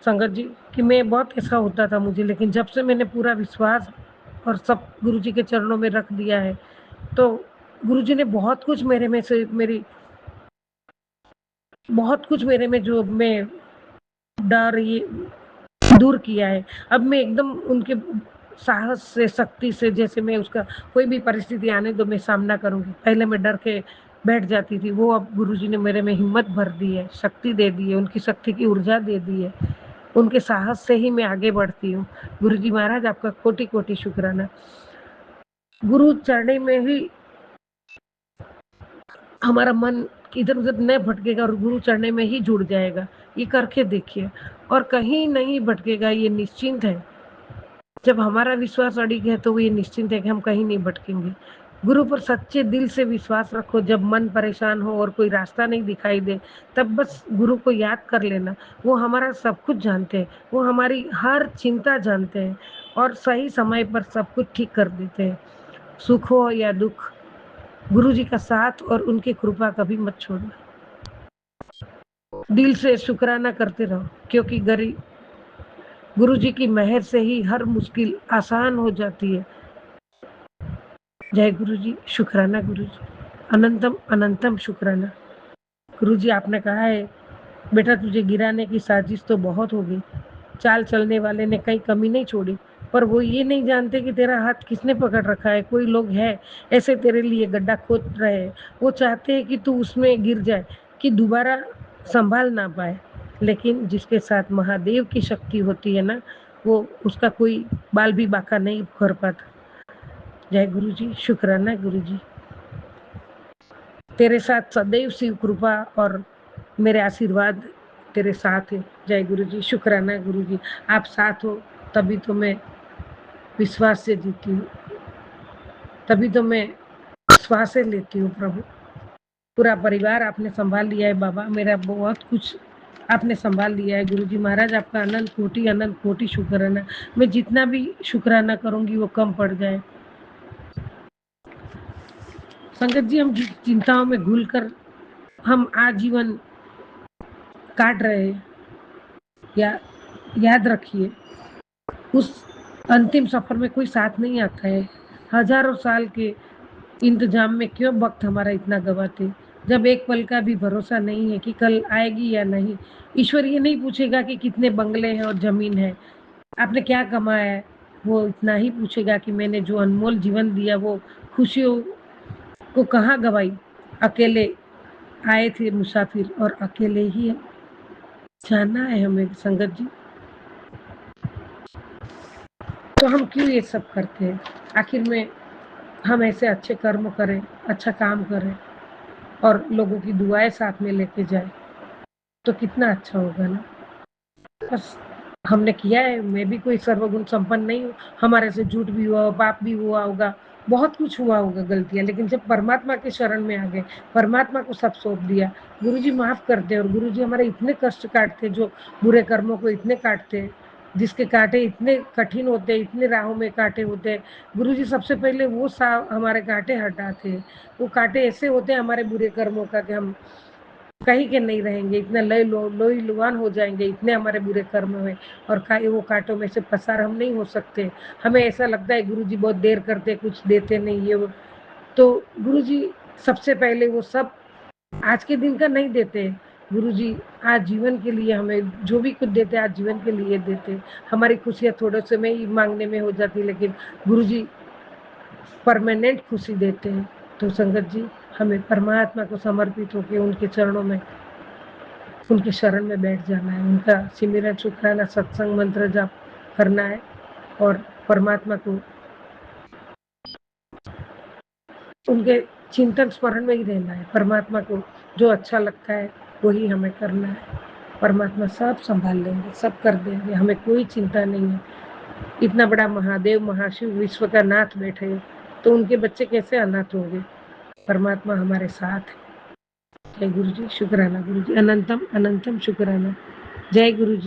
संगत जी कि मैं बहुत ऐसा होता था मुझे, लेकिन जब से मैंने पूरा विश्वास और सब गुरु जी के चरणों में रख दिया है, तो गुरु जी ने बहुत कुछ मेरे में से बहुत कुछ मेरे में जो मैं डर ये दूर किया है। अब मैं एकदम उनके साहस से, शक्ति से, जैसे मैं उसका कोई भी परिस्थिति आने दो मैं सामना करूंगी। पहले मैं डर के बैठ जाती थी, वो अब गुरुजी ने मेरे में हिम्मत भर दी है, शक्ति दे दी है, उनकी शक्ति की ऊर्जा दे दी है। उनके साहस से ही मैं आगे बढ़ती हूँ। गुरुजी महाराज आपका कोटि कोटि शुक्राना। गुरु चढ़ने में ही हमारा मन इधर उधर न भटकेगा और गुरु चढ़ने में ही जुड़ जाएगा। ये करके देखिए और कहीं नहीं भटकेगा, ये निश्चिंत है। जब हमारा विश्वास अडिग है तो ये निश्चिंत है कि हम कहीं नहीं भटकेंगे। गुरु पर सच्चे दिल से विश्वास रखो। जब मन परेशान हो और कोई रास्ता नहीं दिखाई दे, तब बस गुरु को याद कर लेना। वो हमारा सब कुछ जानते हैं, वो हमारी हर चिंता जानते हैं और सही समय पर सब कुछ ठीक कर देते हैं। सुख हो या दुख, गुरु जी का साथ और उनकी कृपा कभी मत छोड़ना। दिल से शुक्राना करते रहो, क्योंकि गुरु जी की मेहर से ही हर मुश्किल आसान हो जाती है। जय गुरु जी। शुक्राना गुरु जी, अनंतम अनंतम शुक्राना। गुरु जी आपने कहा है, बेटा तुझे गिराने की साजिश तो बहुत हो गई, चाल चलने वाले ने कहीं कमी नहीं छोड़ी, पर वो ये नहीं जानते कि तेरा हाथ किसने पकड़ रखा है। कोई लोग हैं ऐसे तेरे लिए गड्ढा खोद रहे हैं, वो चाहते हैं कि तू उसमें गिर जाए, कि दोबारा संभाल ना पाए। लेकिन जिसके साथ महादेव की शक्ति होती है ना, वो उसका कोई बाल भी बांका नहीं कर पाता। जय गुरु जी। शुक्राना गुरु जी, तेरे साथ सदैव शिव कृपा और मेरे आशीर्वाद तेरे साथ है। जय गुरु जी। शुक्राना गुरु जी, आप साथ हो तभी तो मैं विश्वास से जीती हूँ, तभी तो मैं श्वास लेती हूँ। प्रभु पूरा परिवार आपने संभाल लिया है बाबा, मेरा बहुत कुछ आपने संभाल लिया है। गुरु जी महाराज आपका अनंत कोटि शुक्राना। मैं जितना भी शुक्राना करूँगी वो कम पड़ जाए। संगत जी, हम चिंताओं में घुलकर हम आजीवन काट रहे हैं, या याद रखिए उस अंतिम सफर में कोई साथ नहीं आता है। हजारों साल के इंतजाम में क्यों वक्त हमारा इतना गवाते। जब एक पल का भी भरोसा नहीं है कि कल आएगी या नहीं। ईश्वर ये नहीं पूछेगा कि कितने बंगले हैं और ज़मीन है, आपने क्या कमाया है? वो इतना ही पूछेगा कि मैंने जो अनमोल जीवन दिया वो खुशियों को कहाँ गँवाई? अकेले आए थे मुसाफिर और अकेले ही जाना है हमें संगत जी। तो हम क्यों ये सब करते हैं? आखिर में हम ऐसे अच्छे कर्म करें, अच्छा काम करें और लोगों की दुआएँ साथ में लेके जाएँ, तो कितना अच्छा होगा ना। बस हमने किया है, मैं भी कोई सर्वगुण संपन्न नहीं हूँ, हमारे से झूठ भी हुआ, पाप भी हुआ होगा, बहुत कुछ हुआ होगा गलतियाँ, लेकिन जब परमात्मा के शरण में आ गए, परमात्मा को सब सौंप दिया, गुरुजी माफ़ कर दें और गुरुजी हमारे इतने कष्ट काटते हैं, जो बुरे कर्मों को इतने काटते हैं, जिसके काँटे इतने कठिन होते हैं, इतने राहों में काँटे होते हैं, गुरुजी सबसे पहले वो हमारे काँटे हटाते हैं। वो काँटे ऐसे होते हैं हमारे बुरे कर्मों का कि हम कहीं के नहीं रहेंगे, इतना लोईलुहान हो जाएँगे, इतने हमारे बुरे कर्म में और वो काँटों में से पसार हम नहीं हो सकते। हमें ऐसा लगता है गुरुजी बहुत देर करते, कुछ देते नहीं ये वो। तो गुरुजी सबसे पहले वो सब आज के दिन का नहीं देते। गुरुजी आज जीवन के लिए हमें जो भी कुछ देते हैं, आज जीवन के लिए देते हैं। हमारी खुशियाँ थोड़े समय ही माँगने में हो जाती है, लेकिन गुरुजी परमानेंट खुशी देते हैं। तो संगत जी, हमें परमात्मा को समर्पित होके उनके चरणों में, उनके शरण में बैठ जाना है, उनका सिमरन शुक्राना सत्संग मंत्र जाप करना है और परमात्मा को उनके चिंतन स्मरण में ही रहना है। परमात्मा को जो अच्छा लगता है वही हमें करना है। परमात्मा सब संभाल लेंगे, सब कर देंगे, हमें कोई चिंता नहीं है। इतना बड़ा महादेव महाशिव विश्व का नाथ बैठे हैं, तो उनके बच्चे कैसे अनाथ होंगे? परमात्मा हमारे साथ है। जय गुरु जी, शुक्राना गुरु जी, अनंतम अनंतम शुक्राना। जय गुरु जी।